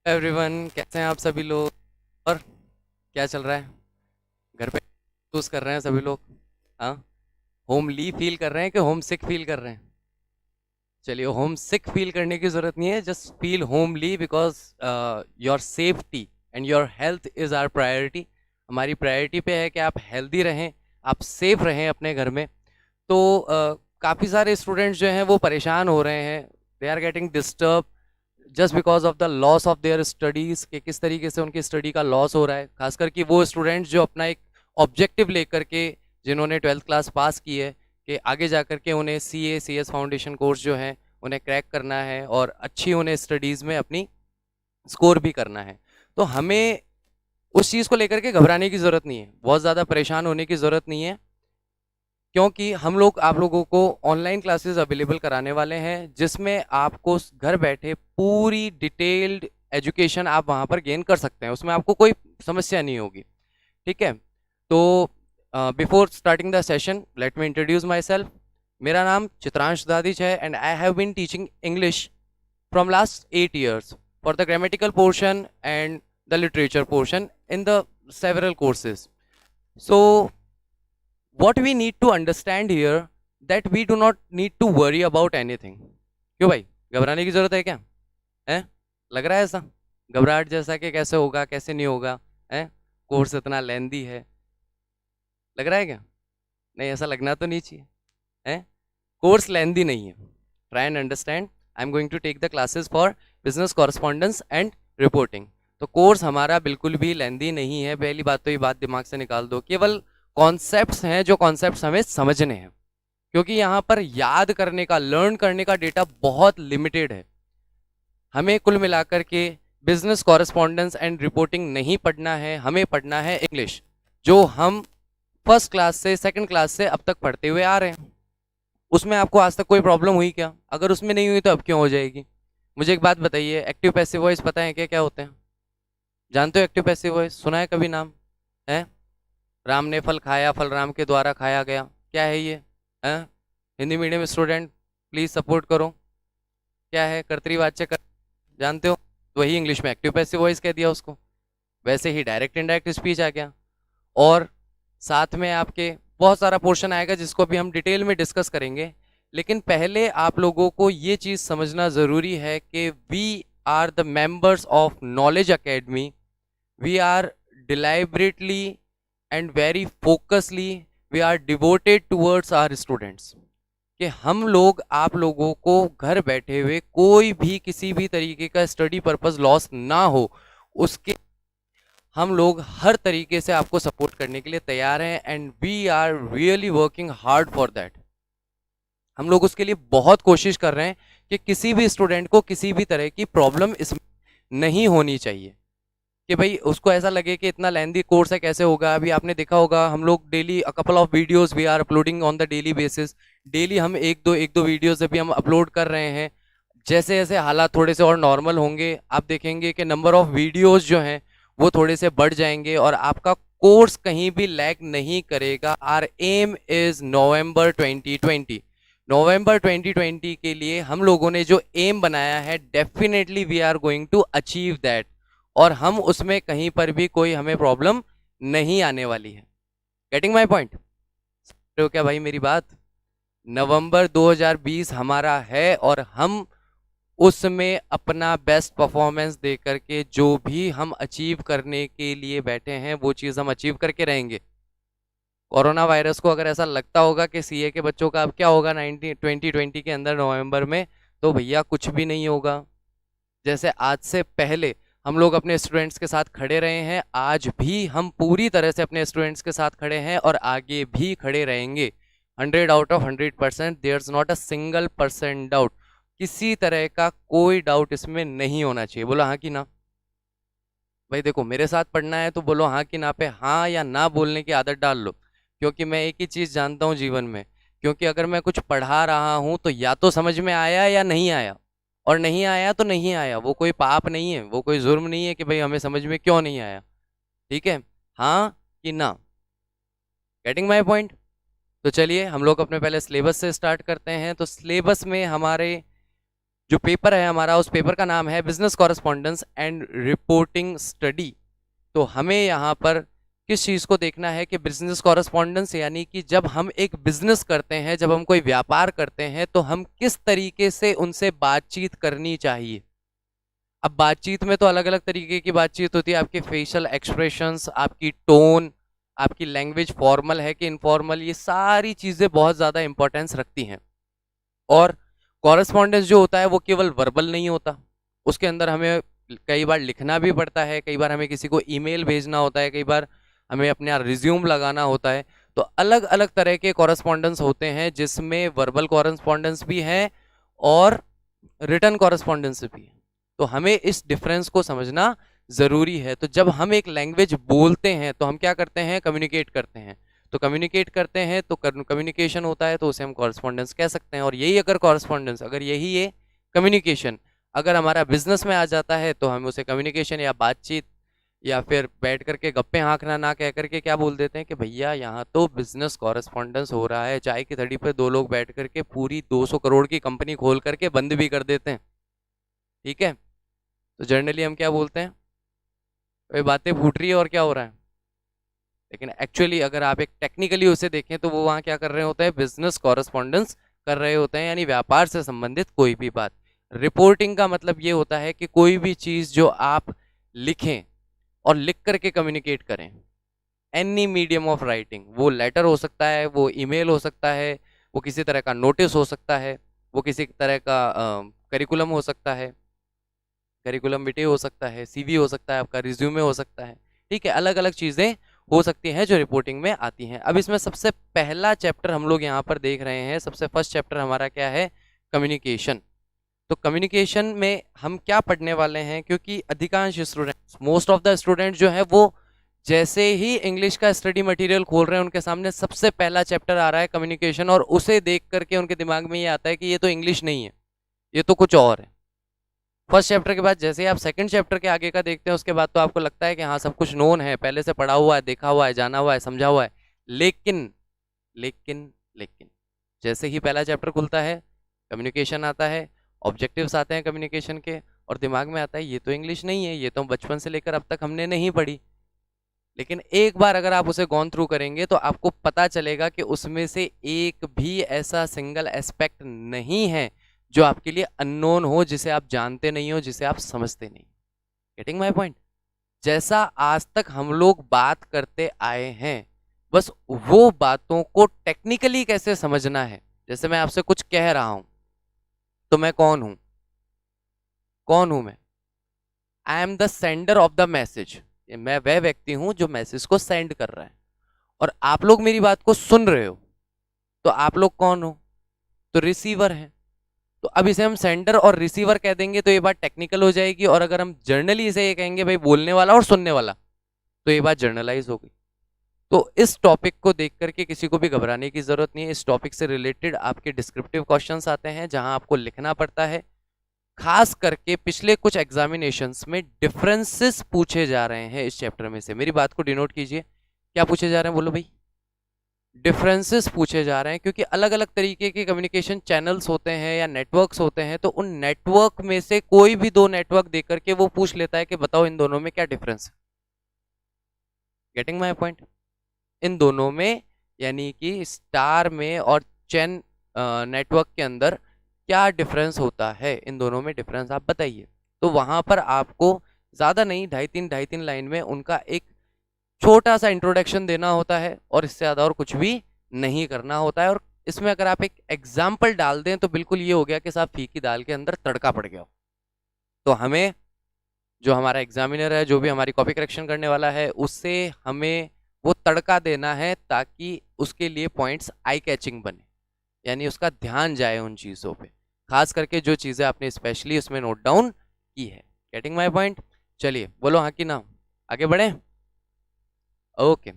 Everyone, कैसे हैं आप सभी लोग? और क्या चल रहा है घर पे? महसूस कर रहे हैं सभी लोग? हाँ, होमली फील कर रहे हैं कि होम सिक फील कर रहे हैं? चलिए, होम सिक फील करने की ज़रूरत नहीं है, just feel homely because your safety and your health is our priority. हमारी प्रायोरिटी पे है कि आप हेल्दी रहें, आप सेफ रहें अपने घर में। तो काफ़ी सारे स्टूडेंट्स जो हैं वो परेशान हो रहे हैं, they are getting disturb just because of the loss of their studies, कि किस तरीके से उनकी स्टडी का लॉस हो रहा है। खासकर कि वो स्टूडेंट्स जो अपना एक ऑब्जेक्टिव लेकर के, जिन्होंने 12th क्लास पास की है, कि आगे जा कर के उन्हें CA CS फाउंडेशन कोर्स जो है उन्हें क्रैक करना है और अच्छी उन्हें स्टडीज़ में अपनी स्कोर भी करना है। तो हमें उस चीज़ को लेकर के घबराने की ज़रूरत नहीं है, बहुत ज़्यादा परेशान होने की ज़रूरत नहीं है, क्योंकि हम लोग आप लोगों को ऑनलाइन क्लासेस अवेलेबल कराने वाले हैं, जिसमें आपको घर बैठे पूरी डिटेल्ड एजुकेशन आप वहां पर गेन कर सकते हैं। उसमें आपको कोई समस्या नहीं होगी। ठीक है? तो before starting the session, let me introduce myself. मेरा नाम चित्रांश दादिच है and I have been teaching English from last 8 years for the grammatical portion and the literature portion in the several courses. So what we need to understand here, that we do not need to worry about anything. क्यों भाई, घबराने की जरूरत है क्या? है? लग रहा है ऐसा घबराहट जैसा कि कैसे होगा कैसे नहीं होगा? है? कोर्स इतना लेंदी है, लग रहा है क्या? नहीं, ऐसा लगना तो नहीं चाहिए। है? कोर्स लेंदी नहीं है। Try and understand. I am going to take the classes for business correspondence and reporting. तो कोर्स हमारा बिल्कुल भी लेंदी नहीं है। पहली बात तो ये बात दिमाग से निकाल दो, केवल कॉन्सेप्ट्स हैं जो कॉन्सेप्ट्स हमें समझने हैं, क्योंकि यहाँ पर याद करने का, लर्न करने का डेटा बहुत लिमिटेड है। हमें कुल मिलाकर के बिजनेस कॉरेस्पॉन्डेंस एंड रिपोर्टिंग नहीं पढ़ना है, हमें पढ़ना है इंग्लिश, जो हम फर्स्ट क्लास से सेकंड क्लास से अब तक पढ़ते हुए आ रहे हैं। उसमें आपको आज तक कोई प्रॉब्लम हुई क्या? अगर उसमें नहीं हुई तो अब क्यों हो जाएगी? मुझे एक बात बताइए, एक्टिव पैसिव वॉइस पता है क्या क्या होते हैं? जानते हो एक्टिव पैसिव वॉइस? सुना है कभी नाम? है? राम ने फल खाया, फल राम के द्वारा खाया गया। क्या है ये? है? Hindi medium student please support करो। क्या है? कर्तरीवाच्य कर, जानते हो? तो वही इंग्लिश में एक्टिव पैसिव वॉइस कह दिया उसको। वैसे ही डायरेक्ट इनडायरेक्ट स्पीच आ गया। और साथ में आपके बहुत सारा पोर्शन आएगा जिसको भी हम डिटेल में डिस्कस करेंगे। लेकिन पहले आप लोगों को ये चीज़ समझना ज़रूरी है कि we are the members of knowledge academy. We are deliberately and very focusly, we are devoted towards our students, कि हम लोग आप लोगों को घर बैठे हुए कोई भी किसी भी तरीके का स्टडी पर्पस लॉस ना हो, उसके हम लोग हर तरीके से आपको सपोर्ट करने के लिए तैयार हैं and we are really working hard for that. हम लोग उसके लिए बहुत कोशिश कर रहे हैं कि किसी भी स्टूडेंट को किसी भी तरह की प्रॉब्लम इसमें नहीं होनी चाहिए, कि भाई उसको ऐसा लगे कि इतना लेंदी कोर्स है कैसे होगा। अभी आपने देखा होगा, हम लोग daily a couple of videos we are uploading on the daily basis. Daily हम एक दो वीडियोस अभी हम अपलोड कर रहे हैं। जैसे जैसे हालात थोड़े से और नॉर्मल होंगे, आप देखेंगे कि नंबर ऑफ वीडियोस जो हैं वो थोड़े से बढ़ जाएंगे और आपका कोर्स कहीं भी लैग नहीं करेगा। Our aim is November 2020। नवंबर 2020 के लिए हम लोगों ने जो एम बनाया है, definitely we are going to achieve that, और हम उसमें कहीं पर भी कोई हमें प्रॉब्लम नहीं आने वाली है। Getting my point? तो क्या भाई मेरी बात? नवंबर 2020 हमारा है और हम उसमें अपना बेस्ट परफॉर्मेंस दे करके जो भी हम अचीव करने के लिए बैठे हैं वो चीज़ हम अचीव करके रहेंगे। कोरोना वायरस को अगर ऐसा लगता होगा कि सीए के बच्चों का अब क्या होगा 2020 के अंदर नवंबर में, तो भैया कुछ भी नहीं होगा। जैसे आज से पहले हम लोग अपने स्टूडेंट्स के साथ खड़े रहे हैं, आज भी हम पूरी तरह से अपने स्टूडेंट्स के साथ खड़े हैं और आगे भी खड़े रहेंगे। 100 out of 100%, there is not a single percent doubt. किसी तरह का कोई डाउट इसमें नहीं होना चाहिए। बोलो हाँ कि ना? भाई देखो, मेरे साथ पढ़ना है तो बोलो हाँ कि ना पे हाँ या ना बोलने की आदत डाल लो, क्योंकि मैं एक ही चीज़ जानता हूँ जीवन में, क्योंकि अगर मैं कुछ पढ़ा रहा हूँ तो या तो समझ में आया या नहीं आया, और नहीं आया तो नहीं आया। वो कोई पाप नहीं है, वो कोई जुर्म नहीं है कि भाई हमें समझ में क्यों नहीं आया। ठीक है? हाँ कि ना? Getting my point? तो चलिए हम लोग अपने पहले सिलेबस से स्टार्ट करते हैं। तो सिलेबस में हमारे जो पेपर है हमारा, उस पेपर का नाम है business correspondence and reporting study. तो हमें यहाँ पर किस चीज़ को देखना है कि बिजनेस कॉरेस्पॉन्डेंस यानी कि जब हम एक बिजनेस करते हैं, जब हम कोई व्यापार करते हैं, तो हम किस तरीके से उनसे बातचीत करनी चाहिए। अब बातचीत में तो अलग अलग तरीके की बातचीत होती है, आपके फेशियल एक्सप्रेशंस, आपकी टोन, आपकी लैंग्वेज फॉर्मल है कि इनफॉर्मल, ये सारी चीज़ें बहुत ज़्यादा इंपॉर्टेंस रखती हैं। और कॉरेस्पॉन्डेंस जो होता है वो केवल वर्बल नहीं होता, उसके अंदर हमें कई बार लिखना भी पड़ता है, कई बार हमें किसी को ईमेल भेजना होता है, कई बार हमें अपना रिज्यूम लगाना होता है। तो अलग अलग तरह के कॉरेस्पॉन्डेंस होते हैं, जिसमें वर्बल कॉरेस्पॉन्डेंस भी है और रिटर्न कॉरेस्पॉन्डेंस भी है। तो हमें इस डिफरेंस को समझना ज़रूरी है। तो जब हम एक लैंग्वेज बोलते हैं तो हम क्या करते हैं, कम्युनिकेट करते हैं। तो कम्युनिकेट करते हैं तो कम्युनिकेशन होता है, तो उसे हम कॉरेस्पॉन्डेंस कह सकते हैं। और यही अगर कॉरेस्पॉन्डेंस, अगर यही ये कम्युनिकेशन अगर हमारा बिजनेस में आ जाता है, तो हम उसे कम्युनिकेशन या बातचीत या फिर बैठ करके गप्पे हाँकना ना कह करके क्या बोल देते हैं कि भैया यहाँ तो बिजनेस कॉरेस्पॉन्डेंस हो रहा है। चाय की थड़ी पे दो लोग बैठ करके पूरी 200 करोड़ की कंपनी खोल करके बंद भी कर देते हैं, ठीक है। तो जनरली हम क्या बोलते हैं, वे बातें फूट रही है और क्या हो रहा है। लेकिन एक्चुअली अगर आप एक टेक्निकली उसे देखें तो वो वहाँ क्या कर रहे होते हैं, बिजनेस कॉरेस्पॉन्डेंस कर रहे होते हैं, यानी व्यापार से संबंधित कोई भी बात। रिपोर्टिंग का मतलब ये होता है कि कोई भी चीज़ जो आप लिखें और लिख करके कम्युनिकेट करें, एनी मीडियम ऑफ राइटिंग, वो लेटर हो सकता है, वो ईमेल हो सकता है, वो किसी तरह का नोटिस हो सकता है, वो किसी तरह का करिकुलम हो सकता है, करिकुलम विटे हो सकता है, सीवी हो सकता है, आपका रिज्यूमे हो सकता है, ठीक है। अलग अलग चीज़ें हो सकती हैं जो रिपोर्टिंग में आती हैं। अब इसमें सबसे पहला चैप्टर हम लोग यहाँ पर देख रहे हैं, सबसे फर्स्ट चैप्टर हमारा क्या है, कम्युनिकेशन। तो कम्युनिकेशन में हम क्या पढ़ने वाले हैं, क्योंकि अधिकांश students, most of the student जो है वो जैसे ही इंग्लिश का स्टडी मटेरियल खोल रहे हैं, उनके सामने सबसे पहला चैप्टर आ रहा है कम्युनिकेशन, और उसे देख करके उनके दिमाग में ये आता है कि ये तो इंग्लिश नहीं है, ये तो कुछ और है। फर्स्ट चैप्टर के बाद जैसे ही आप सेकंड चैप्टर के आगे का देखते हैं, उसके बाद तो आपको लगता है कि हाँ सब कुछ नोन है, पहले से पढ़ा हुआ है, देखा हुआ है, जाना हुआ है, समझा हुआ है। लेकिन लेकिन लेकिन जैसे ही पहला चैप्टर खुलता है, कम्युनिकेशन आता है, ऑब्जेक्टिव्स आते हैं कम्युनिकेशन के, और दिमाग में आता है ये तो इंग्लिश नहीं है, ये तो बचपन से लेकर अब तक हमने नहीं पढ़ी। लेकिन एक बार अगर आप उसे गॉन थ्रू करेंगे तो आपको पता चलेगा कि उसमें से एक भी ऐसा सिंगल एस्पेक्ट नहीं है जो आपके लिए अननोन हो, जिसे आप जानते नहीं हो, जिसे आप समझते नहीं। Getting my point. जैसा आज तक हम लोग बात करते आए हैं, बस वो बातों को टेक्निकली कैसे समझना है। जैसे मैं आपसे कुछ कह रहा हूं, तो मैं कौन हूं, कौन हूं मैं, I am the sender of the message. मैं वह व्यक्ति हूं जो मैसेज को सेंड कर रहा है, और आप लोग मेरी बात को सुन रहे हो, तो आप लोग कौन हो, तो रिसीवर हैं। तो अब इसे हम सेंडर और रिसीवर कह देंगे तो ये बात टेक्निकल हो जाएगी, और अगर हम जर्नली इसे ये कहेंगे भाई बोलने वाला और सुनने वाला, तो ये बात जर्नलाइज हो गई। तो इस टॉपिक को देख करके किसी को भी घबराने की जरूरत नहीं है। इस टॉपिक से रिलेटेड आपके डिस्क्रिप्टिव क्वेश्चंस आते हैं, जहां आपको लिखना पड़ता है। खास करके पिछले कुछ एग्जामिनेशंस में डिफरेंसेस पूछे जा रहे हैं इस चैप्टर में से। मेरी बात को डिनोट कीजिए, क्या पूछे जा रहे हैं, बोलो भाई। डिफरेंसेस पूछे जा रहे हैं, क्योंकि अलग अलग तरीके के कम्युनिकेशन चैनल्स होते हैं या नेटवर्क्स होते हैं, तो उन नेटवर्क में से कोई भी दो नेटवर्क देकर के वो पूछ लेता है कि बताओ इन दोनों में क्या डिफरेंस है। Getting my point. इन दोनों में, यानी कि स्टार में और चैन नेटवर्क के अंदर क्या डिफरेंस होता है, इन दोनों में डिफरेंस आप बताइए। तो वहां पर आपको ज़्यादा नहीं, ढाई तीन लाइन में उनका एक छोटा सा इंट्रोडक्शन देना होता है, और इससे ज़्यादा और कुछ भी नहीं करना होता है। और इसमें अगर आप एक एग्जाम्पल डाल दें तो बिल्कुल ये हो गया कि साहब फीकी दाल के अंदर तड़का पड़ गया। तो हमें, जो हमारा एग्जामिनर है, जो भी हमारी कॉपी करेक्शन करने वाला है, उससे हमें वो तड़का देना है ताकि उसके लिए पॉइंट्स आई कैचिंग बने, यानी उसका ध्यान जाए उन चीज़ों पे, खास करके जो चीज़ें आपने स्पेशली उसमें नोट डाउन की है। Getting my point. चलिए बोलो हाँ कि ना, आगे बढ़े। ओके,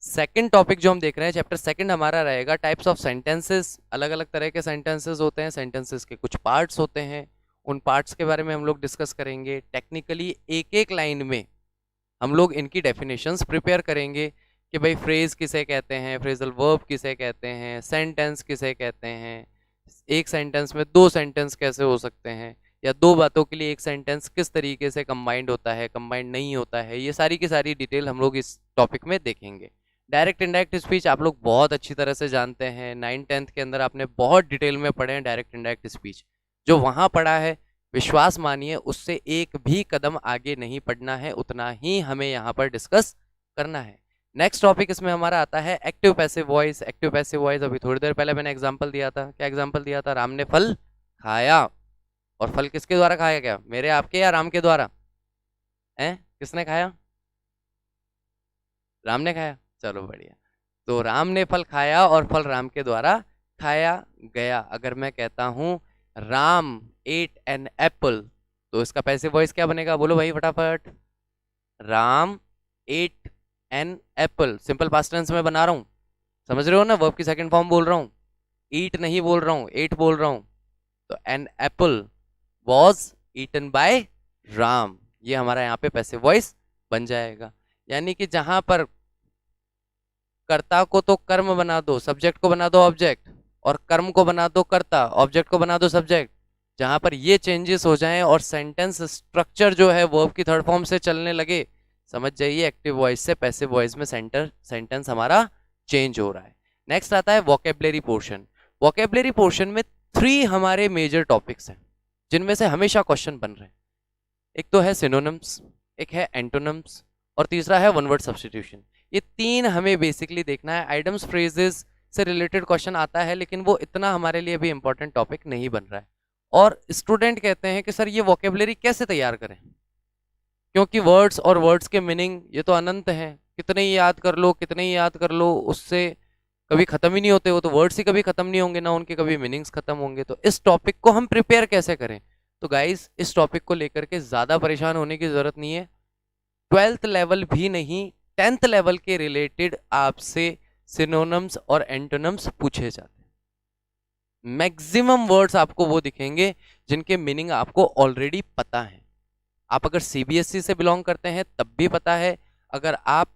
सेकंड टॉपिक जो हम देख रहे हैं, चैप्टर सेकंड हमारा रहेगा टाइप्स ऑफ सेंटेंसेस। अलग अलग तरह के सेंटेंसेस होते हैं, सेंटेंसेस के कुछ पार्ट्स होते हैं, उन पार्ट्स के बारे में हम लोग डिस्कस करेंगे। टेक्निकली एक एक लाइन में हम लोग इनकी डेफिनेशंस प्रिपेयर करेंगे कि भाई फ्रेज किसे कहते हैं, फ्रेजल वर्ब किसे कहते हैं, सेंटेंस किसे कहते हैं, एक सेंटेंस में दो सेंटेंस कैसे हो सकते हैं, या दो बातों के लिए एक सेंटेंस किस तरीके से कंबाइंड होता है, कंबाइंड नहीं होता है, ये सारी की सारी डिटेल हम लोग इस टॉपिक में देखेंगे। डायरेक्ट इनडायरेक्ट स्पीच आप लोग बहुत अच्छी तरह से जानते हैं, 9th-10th के अंदर आपने बहुत डिटेल में पढ़े हैं डायरेक्ट इनडायरेक्ट स्पीच। जो वहाँ पढ़ा है विश्वास मानिए उससे एक भी कदम आगे नहीं पढ़ना है, उतना ही हमें यहाँ पर डिस्कस करना है। नेक्स्ट टॉपिक इसमें हमारा आता है active passive voice. Active passive voice अभी थोड़ी देर पहले मैंने एग्जांपल दिया था। क्या एग्जांपल दिया था? राम ने फल खाया। और फल किसके द्वारा खाया गया? मेरे, आपके या राम के द्वारा? हैं, किसने खाया? राम ने खाया। चलो बढ़िया। तो राम ने फल खाया और फल राम के द्वारा खाया गया। अगर मैं कहता हूं राम एट एन एप्पल, तो इसका पैसिव वॉइस क्या बनेगा? बोलो भाई फटाफट। Ram ate an apple. Simple past tense में बना रहा हूं, समझ रहे हो ना? वर्ब की सेकंड फॉर्म बोल रहा हूं, ईट नहीं बोल रहा हूं, एट बोल रहा हूं। तो an apple was eaten by Ram, ये हमारा यहाँ पे पैसिव वॉइस बन जाएगा। यानी कि जहां पर कर्ता को तो कर्म बना दो, सब्जेक्ट को बना दो ऑब्जेक्ट, और कर्म को बना दो कर्ता, ऑब्जेक्ट को बना दो सब्जेक्ट। जहां पर ये चेंजेस हो जाएं और सेंटेंस स्ट्रक्चर जो है वर्ब की थर्ड फॉर्म से चलने लगे, समझ जाइए एक्टिव वॉइस से पैसिव वॉइस में सेंटेंस हमारा चेंज हो रहा है। नेक्स्ट आता है वोकेबलरी पोर्शन। वोकेबलरी पोर्शन में 3 हमारे मेजर टॉपिक्स हैं जिनमें से हमेशा क्वेश्चन बन रहे हैं। एक तो है सिनोनिम्स, एक है एंटोनिम्स, और तीसरा है वन वर्ड सब्स्टिट्यूशन। ये 3 हमें बेसिकली देखना है। आइडम्स फ्रेजेस से रिलेटेड क्वेश्चन आता है, लेकिन वो इतना हमारे लिए भी इंपॉर्टेंट टॉपिक नहीं बन रहा है। और स्टूडेंट कहते हैं कि सर ये वोकेबलरी कैसे तैयार करें, क्योंकि वर्ड्स और वर्ड्स के मीनिंग ये तो अनंत हैं, कितने ही याद कर लो, कितने ही याद कर लो, उससे कभी खत्म ही नहीं होते। वो तो वर्ड्स ही कभी खत्म नहीं होंगे ना, उनके कभी मीनिंग्स खत्म होंगे। तो इस टॉपिक को हम प्रिपेयर कैसे करें? तो गाइस इस टॉपिक को लेकर के ज्यादा परेशान होने की जरूरत नहीं है। 12th लेवल भी नहीं, 10th लेवल के रिलेटेड आपसे सिनोनिम्स और एंटोनिम्स पूछे जाते हैं। मैक्सिमम वर्ड्स आपको वो दिखेंगे जिनके मीनिंग आपको ऑलरेडी पता है। आप अगर सीबीएसई से बिलोंग करते हैं तब भी पता है, अगर आप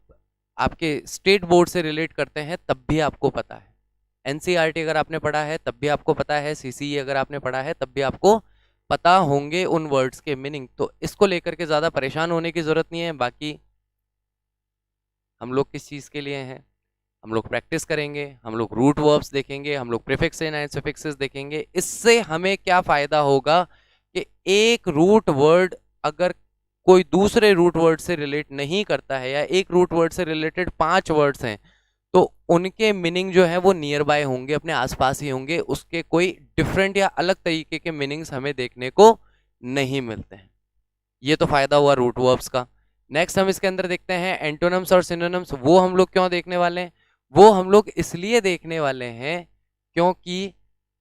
आपके स्टेट बोर्ड से रिलेट करते हैं तब भी आपको पता है, एनसीईआरटी अगर आपने पढ़ा है तब भी आपको पता है, सीसीई अगर आपने पढ़ा है तब भी आपको पता होंगे उन वर्ड्स के मीनिंग। तो इसको लेकर के ज्यादा परेशान होने की जरूरत नहीं है। बाकी हम लोग किस चीज के लिए हैं? हम लोग प्रैक्टिस करेंगे, हम लोग रूट वर्ब्स देखेंगे, हम लोग प्रीफिक्स एंड सफिक्सेस देखेंगे। इससे हमें क्या फायदा होगा कि एक रूट वर्ड अगर कोई दूसरे रूट वर्ड से रिलेट नहीं करता है, या एक रूट वर्ड से रिलेटेड 5 वर्ड्स हैं, तो उनके मीनिंग जो है वो नियर बाय होंगे, अपने आसपास ही होंगे, उसके कोई डिफरेंट या अलग तरीके के मीनिंग्स हमें देखने को नहीं मिलते हैं। ये तो फायदा हुआ रूट वर्ब्स का। नेक्स्ट हम इसके अंदर देखते हैं एंटोनिम्स और सिनोनिम्स। वो हम लोग क्यों देखने वाले हैं? वो हम लोग इसलिए देखने वाले हैं क्योंकि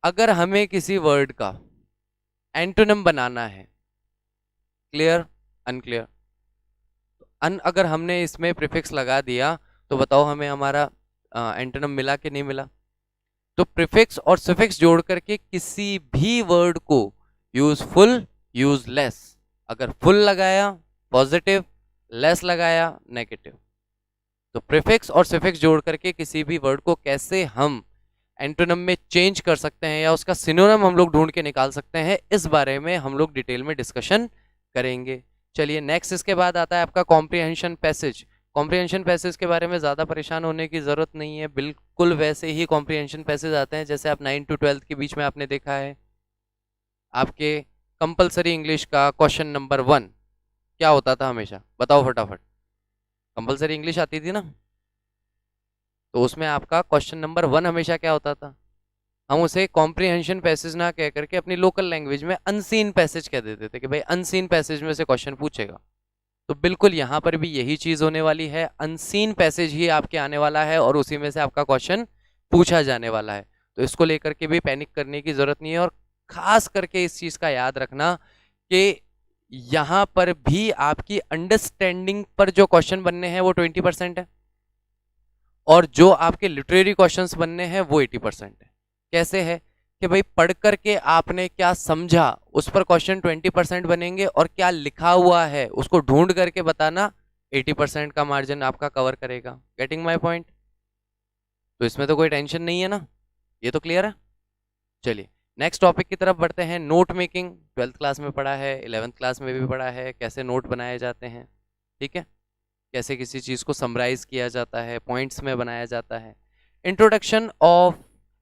अगर हमें किसी वर्ड का एंटोनिम बनाना है, क्लियर अनक्लियर, अगर हमने इसमें प्रीफिक्स लगा दिया तो बताओ हमें हमारा एंटोनिम मिला कि नहीं मिला? तो प्रीफिक्स और सफिक्स जोड़ करके किसी भी वर्ड को यूजफुल, यूजलेस, अगर फुल लगाया पॉजिटिव, लेस लगाया नेगेटिव, तो प्रीफिक्स और सफिक्स जोड़ करके किसी भी वर्ड को कैसे हम एंटोनिम में चेंज कर सकते हैं या उसका सिनोनिम हम लोग ढूंढ के निकाल सकते हैं, इस बारे में हम लोग डिटेल में डिस्कशन करेंगे। चलिए नेक्स्ट इसके बाद आता है आपका कॉम्प्रिहेंशन पैसेज। कॉम्प्रिहेंशन पैसेज के बारे में ज़्यादा परेशान होने की ज़रूरत नहीं है, बिल्कुल वैसे ही कॉम्प्रिहेंशन पैसेज आते हैं जैसे आप 9 to 12 के बीच में आपने देखा है। आपके कंपलसरी इंग्लिश का क्वेश्चन नंबर 1 क्या होता था हमेशा? बताओ फटाफट। कंपलसरी इंग्लिश आती थी ना, तो उसमें आपका क्वेश्चन नंबर 1 हमेशा क्या होता था? हम उसे कॉम्प्रिहेंशन पैसेज ना कह करके अपनी लोकल लैंग्वेज में अनसीन पैसेज कह देते थे कि भाई अनसीन पैसेज में से क्वेश्चन पूछेगा। तो बिल्कुल यहाँ पर भी यही चीज होने वाली है, अनसीन पैसेज ही आपके आने वाला है और उसी में से आपका क्वेश्चन पूछा जाने वाला है। तो इसको लेकर के भी पैनिक करने की जरूरत नहीं है, और खास करके इस चीज का याद रखना कि यहाँ पर भी आपकी अंडरस्टैंडिंग पर जो क्वेश्चन बनने हैं वो 20% है, और जो आपके लिटरेरी क्वेश्चंस बनने हैं वो 80% है। कैसे है कि भाई पढ़ करके आपने क्या समझा उस पर क्वेश्चन 20% बनेंगे, और क्या लिखा हुआ है उसको ढूंढ करके बताना 80% का मार्जिन आपका कवर करेगा। Getting my point? तो इसमें तो कोई टेंशन नहीं है ना, ये तो क्लियर है। चलिए नेक्स्ट टॉपिक की तरफ बढ़ते हैं, नोट मेकिंग। 12th क्लास में पढ़ा है, 11th क्लास में भी पढ़ा है, कैसे नोट बनाए जाते हैं, ठीक है, कैसे किसी चीज़ को समराइज किया जाता है, पॉइंट्स में बनाया जाता है।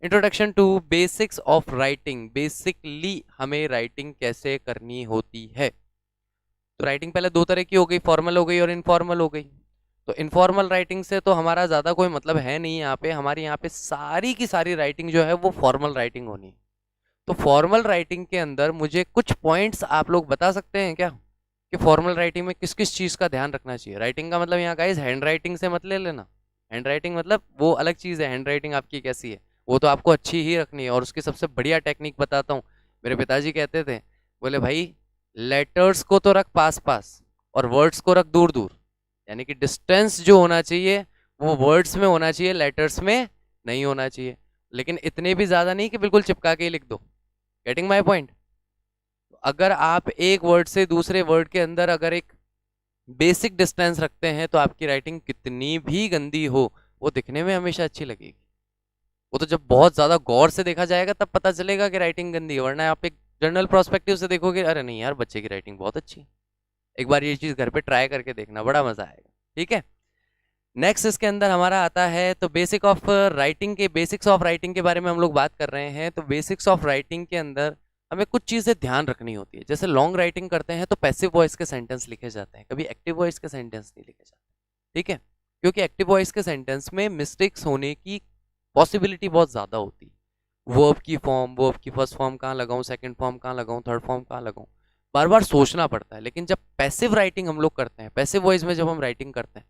Introduction to basics of writing, basically हमें राइटिंग कैसे करनी होती है। तो राइटिंग पहले दो तरह की हो गई, फॉर्मल हो गई और इनफॉर्मल हो गई। तो इनफॉर्मल राइटिंग से तो हमारा ज़्यादा कोई मतलब है नहीं यहाँ पे, हमारी यहाँ पे सारी की सारी राइटिंग जो है वो फॉर्मल राइटिंग होनी है। तो फॉर्मल राइटिंग के अंदर मुझे कुछ पॉइंट्स आप लोग बता सकते हैं क्या, कि फॉर्मल राइटिंग में किस किस चीज़ का ध्यान रखना चाहिए। राइटिंग का मतलब यहाँ गाइस हैंड राइटिंग से मत ले लेना, हैंड राइटिंग मतलब वो अलग चीज़ है, हैंड राइटिंग आपकी कैसी है वो तो आपको अच्छी ही रखनी है। और उसकी सबसे बढ़िया टेक्निक बताता हूँ, मेरे पिताजी कहते थे, बोले भाई लेटर्स को तो रख पास पास और वर्ड्स को रख दूर दूर, यानी कि डिस्टेंस जो होना चाहिए वो वर्ड्स में होना चाहिए, लेटर्स में नहीं होना चाहिए। लेकिन इतने भी ज़्यादा नहीं कि बिल्कुल चिपका के ही लिख दो। Getting my point. अगर आप एक वर्ड से दूसरे वर्ड के अंदर अगर एक बेसिक डिस्टेंस रखते हैं तो आपकी राइटिंग कितनी भी गंदी हो वो दिखने में हमेशा अच्छी लगेगी। वो तो जब बहुत ज्यादा गौर से देखा जाएगा तब पता चलेगा कि राइटिंग गंदी है, वरना आप एक जर्नल प्रोस्पेक्टिव से देखोगे, अरे नहीं यार बच्चे की राइटिंग बहुत अच्छी है। एक बार ये चीज घर पे ट्राई करके देखना, बड़ा मजा आएगा, ठीक है। नेक्स्ट इसके अंदर हमारा आता है, तो बेसिक्स ऑफ राइटिंग के बारे में हम लोग बात कर रहे हैं। तो बेसिक्स ऑफ राइटिंग के अंदर हमें कुछ चीज़ें ध्यान रखनी होती है। जैसे लॉन्ग राइटिंग करते हैं तो पैसिव वॉइस के सेंटेंस लिखे जाते हैं, कभी एक्टिव वॉइस के सेंटेंस नहीं लिखे जाते, ठीक है, क्योंकि एक्टिव वॉइस के सेंटेंस में मिस्टेक्स होने की पॉसिबिलिटी बहुत ज़्यादा होती है। वर्ब की फर्स्ट फॉर्म कहाँ लगाऊं, सेकंड फॉर्म कहाँ लगाऊं, थर्ड फॉर्म कहाँ लगाऊं, बार बार सोचना पड़ता है। लेकिन जब पैसिव राइटिंग हम लोग करते हैं, पैसिव वॉइस में जब हम राइटिंग करते हैं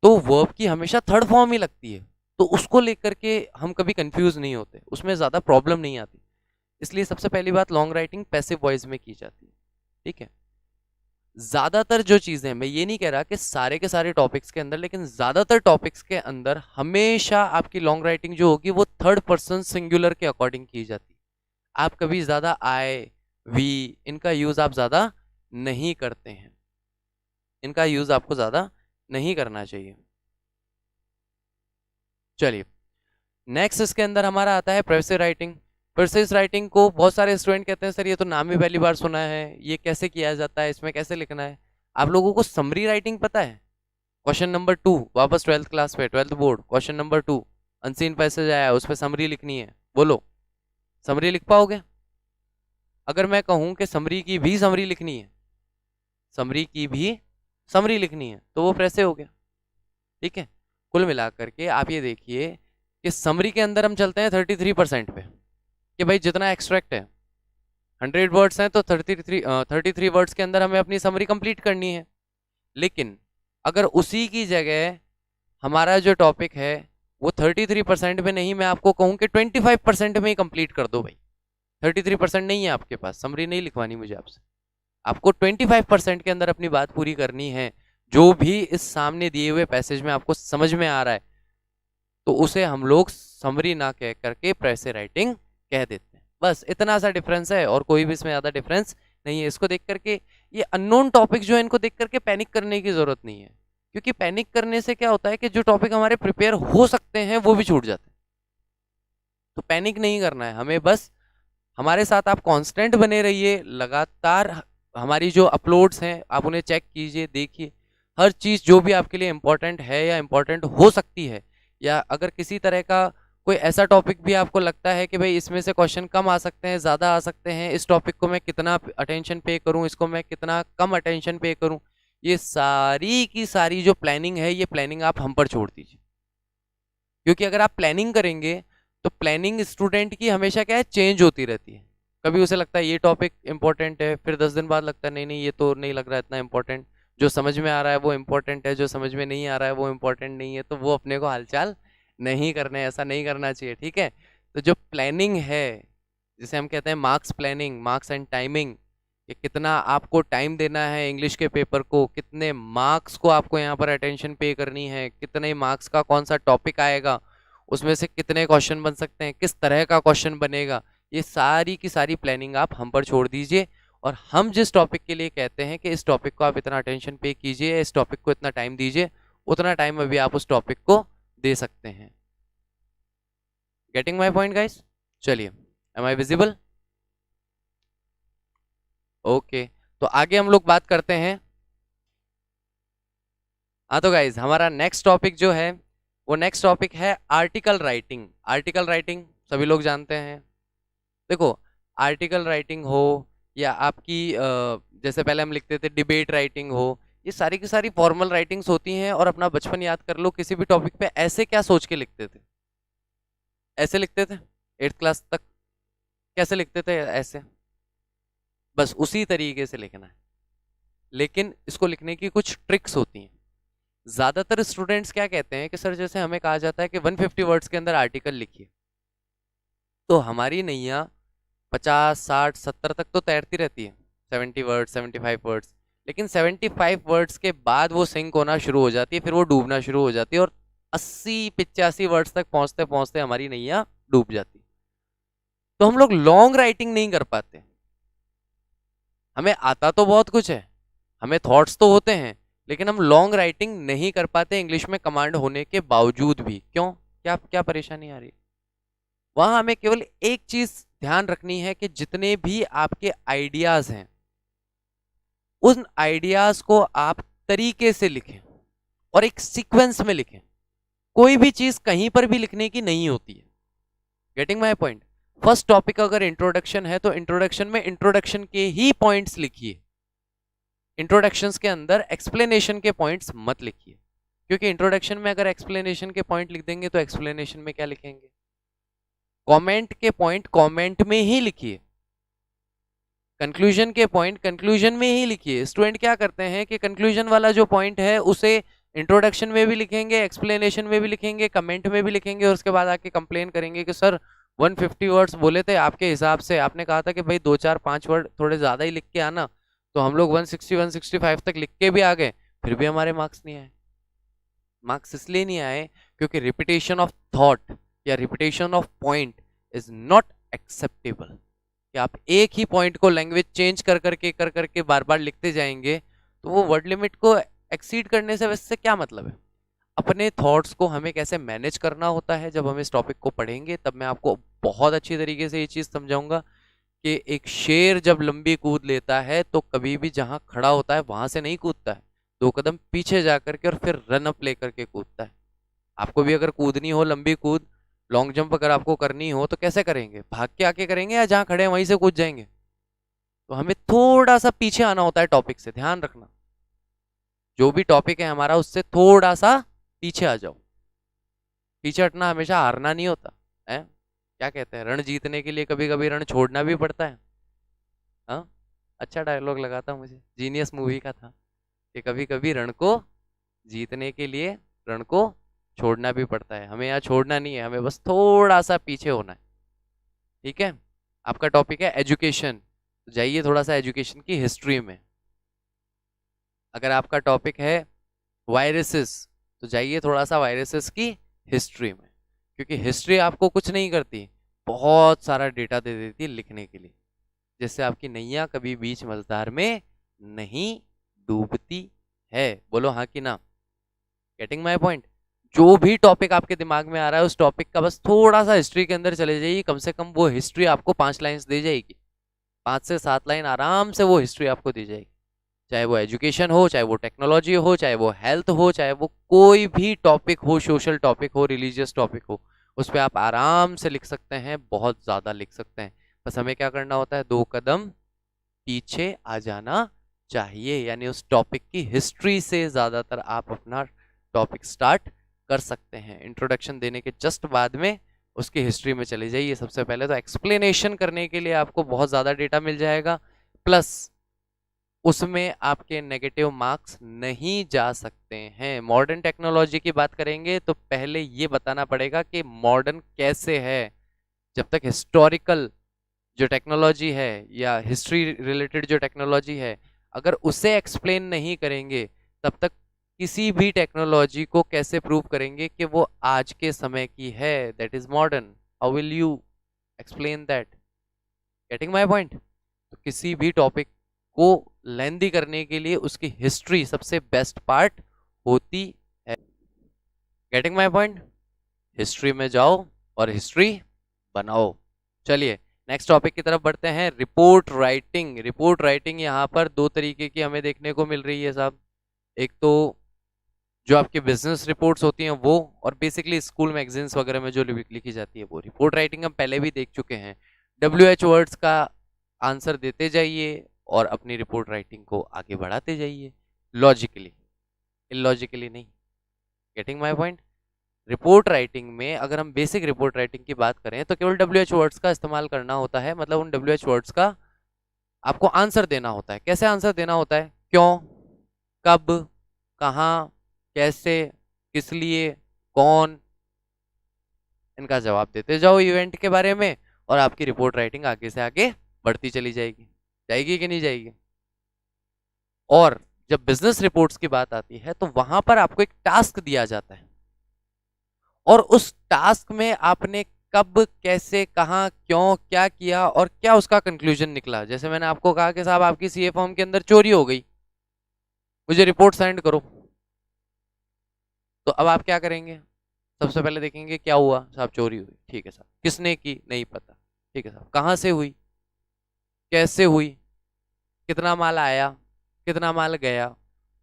तो वर्ब की हमेशा थर्ड फॉर्म ही लगती है, तो उसको लेकर के हम कभी कंफ्यूज नहीं होते, उसमें ज़्यादा प्रॉब्लम नहीं आती। इसलिए सबसे पहली बात लॉन्ग राइटिंग पैसिव वॉइस में की जाती है, ठीक है। ज़्यादातर जो चीज़ें, मैं ये नहीं कह रहा कि सारे के सारे टॉपिक्स के अंदर, लेकिन ज़्यादातर टॉपिक्स के अंदर हमेशा आपकी लॉन्ग राइटिंग जो होगी वो थर्ड पर्सन सिंगुलर के अकॉर्डिंग की जाती है। आप कभी ज़्यादा आई वी इनका यूज़ आप ज़्यादा नहीं करते हैं, इनका यूज़ आपको ज़्यादा नहीं करना चाहिए। चलिए नेक्स्ट इसके अंदर हमारा आता है प्रेसिव राइटिंग। प्रेसिव राइटिंग को बहुत सारे स्टूडेंट कहते हैं सर ये तो नाम ही पहली बार सुना है, ये कैसे किया जाता है, इसमें कैसे लिखना है। आप लोगों को समरी राइटिंग पता है? क्वेश्चन नंबर 2, वापस 12th क्लास पे, 12th board, question number 2, unseen passage आया, उस पर समरी लिखनी है, बोलो समरी लिख पाओगे? अगर मैं कहूं कि समरी की भी समरी लिखनी है, समरी की भी समरी लिखनी है, तो वो प्रेसिव हो गया, ठीक है। कुल मिलाकर के आप ये देखिए कि समरी के अंदर हम चलते हैं 33% पे, कि भाई जितना एक्सट्रैक्ट है 100 वर्ड्स हैं तो 33 वर्ड्स के अंदर हमें अपनी समरी कंप्लीट करनी है। लेकिन अगर उसी की जगह हमारा जो टॉपिक है वो 33% में नहीं, मैं आपको कहूं कि 25% में ही कंप्लीट कर दो भाई, 33% नहीं है आपके पास, समरी नहीं लिखवानी मुझे आपसे, आपको 25% के अंदर अपनी बात पूरी करनी है। जो भी इस सामने दिए हुए पैसेज में आपको समझ में आ रहा है तो उसे हम लोग समरी ना कह करके प्रेसिव राइटिंग कह देते हैं। बस इतना सा डिफरेंस है और कोई भी इसमें ज़्यादा डिफरेंस नहीं है। इसको देख करके, ये अननोन टॉपिक जो है इनको देख करके पैनिक करने की ज़रूरत नहीं है, क्योंकि पैनिक करने से क्या होता है कि जो टॉपिक हमारे प्रिपेयर हो सकते हैं वो भी छूट जाते हैं। तो पैनिक नहीं करना है हमें, बस हमारे साथ आप कांस्टेंट बने रहिए, लगातार हमारी जो अपलोड्स हैं आप उन्हें चेक कीजिए, देखिए हर चीज़ जो भी आपके लिए इम्पोर्टेंट है या इम्पोर्टेंट हो सकती है, या अगर किसी तरह का कोई ऐसा टॉपिक भी आपको लगता है कि भाई इसमें से क्वेश्चन कम आ सकते हैं, ज़्यादा आ सकते हैं, इस टॉपिक को मैं कितना अटेंशन पे करूं, इसको मैं कितना कम अटेंशन पे करूं, ये सारी की सारी जो प्लानिंग है ये प्लानिंग आप हम पर छोड़ दीजिए। क्योंकि अगर आप प्लानिंग करेंगे तो प्लानिंग स्टूडेंट की हमेशा क्या है, चेंज होती रहती है। कभी उसे लगता है ये टॉपिक इंपॉर्टेंट है, फिर 10 दिन बाद लगता है नहीं नहीं ये तो नहीं लग रहा है इतना इंपॉर्टेंट, जो समझ में आ रहा है वो इंपॉर्टेंट है, जो समझ में नहीं आ रहा है वो इंपॉर्टेंट नहीं है, तो वो अपने को हालचाल नहीं करने, ऐसा नहीं करना चाहिए, ठीक है। तो जो प्लानिंग है जिसे हम कहते हैं marks planning, marks and timing, कि कितना आपको टाइम देना है इंग्लिश के पेपर को, कितने मार्क्स को आपको यहाँ पर अटेंशन पे करनी है, कितने मार्क्स का कौन सा टॉपिक आएगा, उसमें से कितने क्वेश्चन बन सकते हैं, किस तरह का क्वेश्चन बनेगा, ये सारी की सारी प्लानिंग आप हम पर छोड़ दीजिए। और हम जिस टॉपिक के लिए कहते हैं कि इस टॉपिक को आप इतना अटेंशन पे कीजिए, इस टॉपिक को इतना टाइम दीजिए, उतना टाइम अभी आप उस टॉपिक को दे सकते हैं। Getting my point guys? चलिए, एम आई विजिबल? ओके, तो आगे हम लोग बात करते हैं। हाँ तो गाइज, हमारा नेक्स्ट टॉपिक जो है वो नेक्स्ट टॉपिक है आर्टिकल राइटिंग। आर्टिकल राइटिंग सभी लोग जानते हैं। देखो, आर्टिकल राइटिंग हो या आपकी जैसे पहले हम लिखते थे डिबेट राइटिंग हो, ये सारी की सारी फॉर्मल राइटिंग्स होती हैं। और अपना बचपन याद कर लो, किसी भी टॉपिक पे ऐसे क्या सोच के लिखते थे? ऐसे लिखते थे 8th क्लास तक। कैसे लिखते थे? ऐसे, बस उसी तरीके से लिखना है। लेकिन इसको लिखने की कुछ ट्रिक्स होती हैं। ज्यादातर स्टूडेंट्स क्या कहते हैं कि सर, जैसे हमें कहा जाता है कि 150 वर्ड्स के अंदर आर्टिकल लिखिए, तो हमारी नैया 50 60 70 तक तो तैरती रहती है, 70 वर्ड्स 75 वर्ड्स। लेकिन 75 वर्ड्स के बाद वो सिंक होना शुरू हो जाती है, फिर वो डूबना शुरू हो जाती है, और 80 85 वर्ड्स तक पहुंचते पहुंचते हमारी नैया डूब जाती है। तो हम लोग लॉन्ग राइटिंग नहीं कर पाते। हमें आता तो बहुत कुछ है, हमें थॉट्स तो होते हैं, लेकिन हम लॉन्ग राइटिंग नहीं कर पाते इंग्लिश में कमांड होने के बावजूद भी। क्यों? क्या क्या परेशानी आ रही है? वहां हमें केवल एक चीज ध्यान रखनी है कि जितने भी आपके आइडियाज हैं, उन आइडियाज को आप तरीके से लिखें और एक सीक्वेंस में लिखें। कोई भी चीज कहीं पर भी लिखने की नहीं होती है। Getting my point? First topic अगर इंट्रोडक्शन है तो इंट्रोडक्शन में इंट्रोडक्शन के ही पॉइंट्स लिखिए। इंट्रोडक्शंस के अंदर एक्सप्लेनेशन के पॉइंट्स मत लिखिए, क्योंकि इंट्रोडक्शन में अगर एक्सप्लेनेशन के पॉइंट लिख देंगे तो एक्सप्लेनेशन में क्या लिखेंगे? कमेंट के पॉइंट कमेंट में ही लिखिए, कंक्लूजन के पॉइंट कंक्लूजन में ही लिखिए। स्टूडेंट क्या करते हैं कि कंक्लूजन वाला जो पॉइंट है उसे इंट्रोडक्शन में भी लिखेंगे, एक्सप्लेनेशन में भी लिखेंगे, कमेंट में भी लिखेंगे, और उसके बाद आके कंप्लेन करेंगे कि सर 150 वर्ड्स बोले थे, आपके हिसाब से आपने कहा था कि भाई 2 4 5 वर्ड थोड़े ज्यादा ही लिख के आना, तो हम लोग 160 165 तक लिख के भी आ गए, फिर भी हमारे मार्क्स नहीं आए। मार्क्स इसलिए नहीं आए क्योंकि रिपीटेशन ऑफ थॉट या repetition of point is not acceptable. कि आप एक ही पॉइंट को लैंग्वेज चेंज कर करके बार बार लिखते जाएंगे, तो वो वर्ड लिमिट को एक्सीड करने से वैसे क्या मतलब है? अपने थॉट्स को हमें कैसे मैनेज करना होता है, जब हम इस टॉपिक को पढ़ेंगे तब मैं आपको बहुत अच्छी तरीके से ये चीज समझाऊंगा कि एक शेर जब लंबी कूद लेता है तो कभी भी जहां खड़ा होता है वहां से नहीं कूदता है, 2 कदम पीछे जा करके और फिर रन अप लेकर के कूदता है। आपको भी अगर कूदनी हो लंबी कूद, लॉन्ग जंप अगर आपको करनी हो, तो कैसे करेंगे? भाग के आके करेंगे या जहां खड़े हैं वहीं से कूद जाएंगे? तो हमें थोड़ा सा पीछे आना होता है टॉपिक से, ध्यान रखना। जो भी टॉपिक है हमारा उससे थोड़ा सा पीछे आ जाओ। पीछे हटना हमेशा हारना नहीं होता है। क्या कहते हैं, रण जीतने के लिए कभी कभी रण छोड़ना भी पड़ता है। हाँ, अच्छा डायलॉग लगा था, मुझे जीनियस मूवी का था कि कभी कभी रण को जीतने के लिए रण को छोड़ना भी पड़ता है। हमें यहाँ छोड़ना नहीं है, हमें बस थोड़ा सा पीछे होना है। ठीक है? आपका टॉपिक है एजुकेशन, तो जाइए थोड़ा सा एजुकेशन की हिस्ट्री में। अगर आपका टॉपिक है वायरसेस, तो जाइए थोड़ा सा वायरसेस की हिस्ट्री में, क्योंकि हिस्ट्री आपको कुछ नहीं करती, बहुत सारा डेटा दे देती है लिखने के लिए, जिससे आपकी नैया कभी बीच मझधार में नहीं डूबती है। बोलो हाँ कि ना? Getting my point? जो भी टॉपिक आपके दिमाग में आ रहा है उस टॉपिक का बस थोड़ा सा हिस्ट्री के अंदर चले जाइए, कम से कम वो हिस्ट्री आपको 5 लाइन्स दे जाएगी, 5 से 7 लाइन आराम से वो हिस्ट्री आपको दी जाएगी। चाहे वो एजुकेशन हो, चाहे वो टेक्नोलॉजी हो, चाहे वो हेल्थ हो, चाहे वो कोई भी टॉपिक हो, सोशल टॉपिक हो, रिलीजियस टॉपिक हो, उस पर आप आराम से लिख सकते हैं, बहुत ज़्यादा लिख सकते हैं। बस हमें क्या करना होता है, 2 कदम पीछे आ जाना चाहिए, यानी उस टॉपिक की हिस्ट्री से ज़्यादातर आप अपना टॉपिक स्टार्ट कर सकते हैं। इंट्रोडक्शन देने के जस्ट बाद में उसकी हिस्ट्री में चले जाइए। सबसे पहले तो एक्सप्लेनेशन करने के लिए आपको बहुत ज़्यादा डेटा मिल जाएगा, प्लस उसमें आपके नेगेटिव मार्क्स नहीं जा सकते हैं। मॉडर्न टेक्नोलॉजी की बात करेंगे तो पहले ये बताना पड़ेगा कि मॉडर्न कैसे है। जब तक हिस्टोरिकल जो टेक्नोलॉजी है या हिस्ट्री रिलेटेड जो टेक्नोलॉजी है, अगर उसे एक्सप्लेन नहीं करेंगे, तब तक किसी भी टेक्नोलॉजी को कैसे प्रूव करेंगे कि वो आज के समय की है, that is modern? How will you explain that? Getting my point? तो किसी भी टॉपिक को लेंदी करने के लिए उसकी हिस्ट्री सबसे बेस्ट पार्ट होती है। Getting my point? हिस्ट्री में जाओ और हिस्ट्री बनाओ। चलिए नेक्स्ट टॉपिक की तरफ बढ़ते हैं, रिपोर्ट राइटिंग। रिपोर्ट राइटिंग यहाँ पर दो तरीके की हमें देखने को मिल रही है साहब। एक तो जो आपकी बिजनेस रिपोर्ट्स होती हैं वो, और बेसिकली स्कूल मैगजीन्स वगैरह में जो लिखी जाती है वो। रिपोर्ट राइटिंग हम पहले भी देख चुके हैं। WH वर्ड्स का आंसर देते जाइए और अपनी रिपोर्ट राइटिंग को आगे बढ़ाते जाइए, लॉजिकली, इलॉजिकली नहीं। Getting my point? Report writing में अगर हम बेसिक रिपोर्ट राइटिंग की बात करें तो केवल WH वर्ड्स का इस्तेमाल करना होता है, मतलब उन WH वर्ड्स का आपको आंसर देना होता है। कैसे आंसर देना होता है? क्यों, कब, कहाँ, कैसे, किस लिए, कौन, इनका जवाब देते जाओ इवेंट के बारे में, और आपकी रिपोर्ट राइटिंग आगे से आगे बढ़ती चली जाएगी। जाएगी कि नहीं जाएगी? और जब बिजनेस रिपोर्ट्स की बात आती है तो वहां पर आपको एक टास्क दिया जाता है, और उस टास्क में आपने कब, कैसे, कहाँ, क्यों, क्या किया और क्या उसका कंक्लूजन निकला। जैसे मैंने आपको कहा कि साहब आपकी सीए फॉर्म के अंदर चोरी हो गई, मुझे रिपोर्ट सेंड करो। तो अब आप क्या करेंगे? सबसे पहले देखेंगे क्या हुआ साहब, चोरी हुई, ठीक है साहब, किसने की नहीं पता, ठीक है साहब, कहाँ से हुई, कैसे हुई, कितना माल आया, कितना माल गया,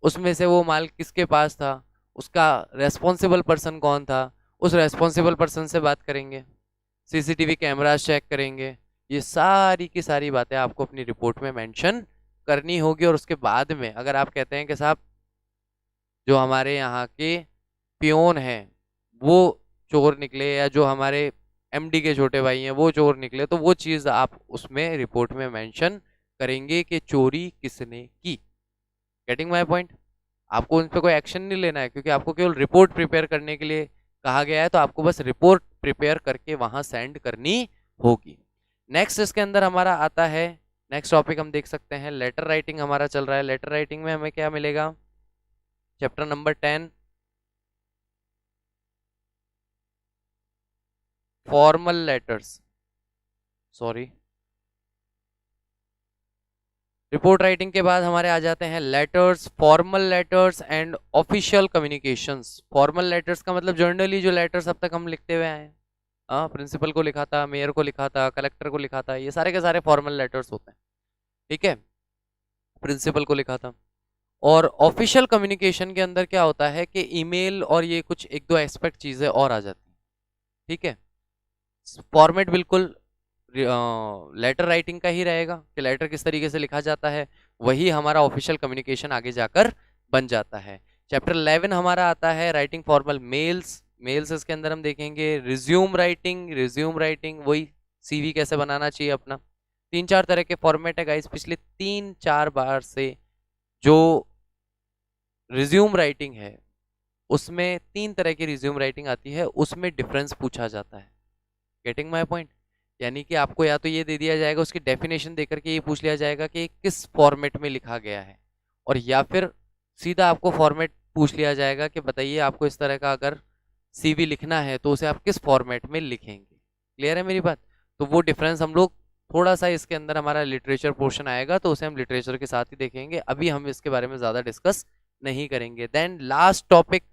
उसमें से वो माल किसके पास था, उसका रेस्पॉन्सिबल पर्सन कौन था, उस रेस्पॉन्सिबल पर्सन से बात करेंगे, सीसीटीवी कैमरास चेक करेंगे। ये सारी की सारी बातें आपको अपनी रिपोर्ट में मेंशन करनी होगी। और उसके बाद में अगर आप कहते हैं कि साहब जो हमारे यहाँ के पियोन हैं वो चोर निकले, या जो हमारे MD के छोटे भाई हैं वो चोर निकले, तो वो चीज़ आप उसमें रिपोर्ट में मेंशन करेंगे कि चोरी किसने की। Getting my point? आपको उन पर कोई एक्शन नहीं लेना है, क्योंकि आपको केवल रिपोर्ट प्रिपेयर करने के लिए कहा गया है, तो आपको बस रिपोर्ट प्रिपेयर करके वहां सेंड करनी होगी। नेक्स्ट इसके अंदर हमारा आता है, नेक्स्ट टॉपिक हम देख सकते हैं, लेटर राइटिंग हमारा चल रहा है। लेटर राइटिंग में हमें क्या मिलेगा? Chapter number 10, formal letters, sorry, report writing के बाद हमारे आ जाते हैं letters, formal letters and official communications. Formal letters का मतलब जनरली जो लेटर्स अब तक हम लिखते हुए आए हैं, हाँ, प्रिंसिपल को लिखा था, मेयर को लिखा था, कलेक्टर को लिखा था, ये सारे के सारे फॉर्मल लेटर्स होते हैं, ठीक है, प्रिंसिपल को लिखा था। और ऑफिशियल कम्युनिकेशन के अंदर क्या होता है कि ईमेल और ये कुछ एक दो एक्सपेक्ट चीजें और आ जाती हैं, ठीक है। फॉर्मेट बिल्कुल लेटर राइटिंग का ही रहेगा कि लेटर किस तरीके से लिखा जाता है, वही हमारा ऑफिशियल कम्युनिकेशन आगे जाकर बन जाता है। चैप्टर 11 हमारा आता है राइटिंग फॉर्मल मेल्स। मेल्स इसके अंदर हम देखेंगे रिज्यूम राइटिंग। रिज्यूम राइटिंग वही CV कैसे बनाना चाहिए अपना। 3-4 तरह के फॉर्मेट है गाइस, पिछले 3-4 बार से जो रिज्यूम राइटिंग है उसमें 3 तरह की रिज्यूम राइटिंग आती है, उसमें डिफरेंस पूछा जाता है। Getting my point? यानी कि आपको या तो ये दे दिया जाएगा, उसकी डेफिनेशन देकर के ये पूछ लिया जाएगा कि किस फॉर्मेट में लिखा गया है, और या फिर सीधा आपको फॉर्मेट पूछ लिया जाएगा कि बताइए आपको इस तरह का अगर CV लिखना है तो उसे आप किस फॉर्मेट में लिखेंगे। क्लियर है मेरी बात? तो वो डिफरेंस हम लोग थोड़ा सा, इसके अंदर हमारा लिटरेचर पोर्शन आएगा तो उसे हम लिटरेचर के साथ ही देखेंगे, अभी हम इसके बारे में ज़्यादा डिस्कस नहीं करेंगे। देन लास्ट टॉपिक,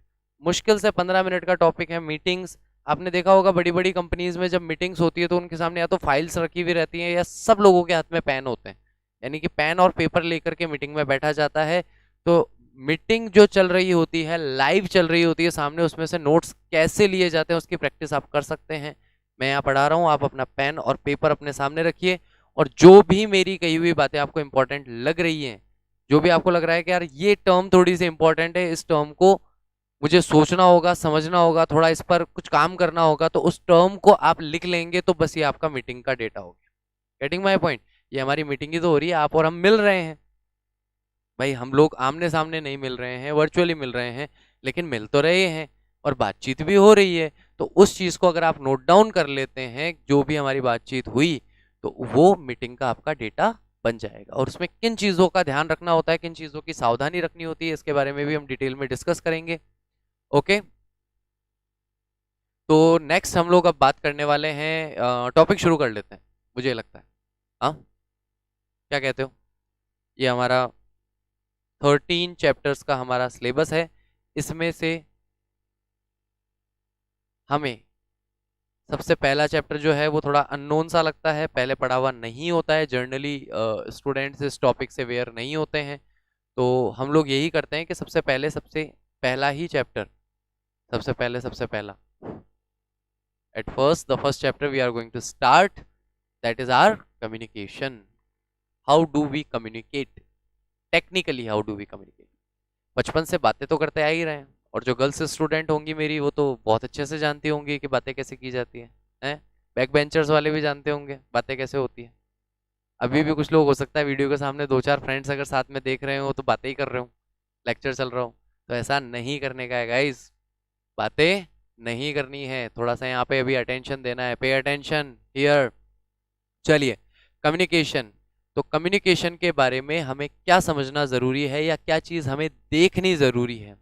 मुश्किल से 15 मिनट का टॉपिक है, मीटिंग्स। आपने देखा होगा बड़ी बड़ी कंपनीज में जब मीटिंग्स होती है तो उनके सामने या तो फाइल्स रखी हुई रहती हैं या सब लोगों के हाथ में पेन होते हैं, यानी कि पेन और पेपर लेकर के मीटिंग में बैठा जाता है। तो मीटिंग जो चल रही होती है, लाइव चल रही होती है सामने, उसमें से नोट्स कैसे लिए जाते हैं उसकी प्रैक्टिस आप कर सकते हैं। मैं यहाँ पढ़ा रहा हूँ, आप अपना पेन और पेपर अपने सामने रखिए, और जो भी मेरी कही हुई बातें आपको इंपॉर्टेंट लग रही हैं, जो भी आपको लग रहा है कि यार ये टर्म थोड़ी सी इंपॉर्टेंट है, इस टर्म को मुझे सोचना होगा, समझना होगा, थोड़ा इस पर कुछ काम करना होगा, तो उस टर्म को आप लिख लेंगे तो बस ये आपका मीटिंग का डेटा हो गया। Getting my point? ये हमारी मीटिंग ही तो हो रही है, आप और हम मिल रहे हैं भाई, हम लोग आमने सामने नहीं मिल रहे हैं, वर्चुअली मिल रहे हैं, लेकिन मिल तो रहे हैं और बातचीत भी हो रही है। तो उस चीज को अगर आप नोट डाउन कर लेते हैं, जो भी हमारी बातचीत हुई, तो वो मीटिंग का आपका डेटा बन जाएगा। और उसमें किन चीजों का ध्यान रखना होता है, किन चीजों की सावधानी रखनी होती है, इसके बारे में भी हम डिटेल में डिस्कस करेंगे। ओके, तो नेक्स्ट हम लोग अब बात करने वाले हैं, टॉपिक शुरू कर लेते हैं मुझे लगता है, हाँ, क्या कहते हो? ये हमारा 13 चैप्टर्स का हमारा सिलेबस है, इसमें से हमें सबसे पहला चैप्टर जो है वो थोड़ा अननोन सा लगता है, पहले पढ़ा हुआ नहीं होता है, जनरली स्टूडेंट्स इस टॉपिक से अवेयर नहीं होते हैं। तो हम लोग यही करते हैं कि सबसे पहला ही चैप्टर, सबसे पहला at first the first chapter we are going to start, that is our communication. How do we communicate? Technically how do we communicate? बचपन से बातें तो करते आ ही रहे हैं, और जो गर्ल्स स्टूडेंट होंगी मेरी वो तो बहुत अच्छे से जानती होंगी कि बातें कैसे की जाती हैं। बैक बेंचर्स वाले भी जानते होंगे बातें कैसे होती हैं। अभी भी कुछ लोग हो सकता है वीडियो के सामने दो चार फ्रेंड्स अगर साथ में देख रहे हो तो बातें ही कर रहे हो, लेक्चर चल रहा हो। तो ऐसा नहीं करने का है गाइस, बातें नहीं करनी है, थोड़ा सा यहाँ पे अभी अटेंशन देना है, पे अटेंशन हियर। चलिए, कम्युनिकेशन। तो कम्युनिकेशन के बारे में हमें क्या समझना ज़रूरी है या क्या चीज़ हमें देखनी ज़रूरी है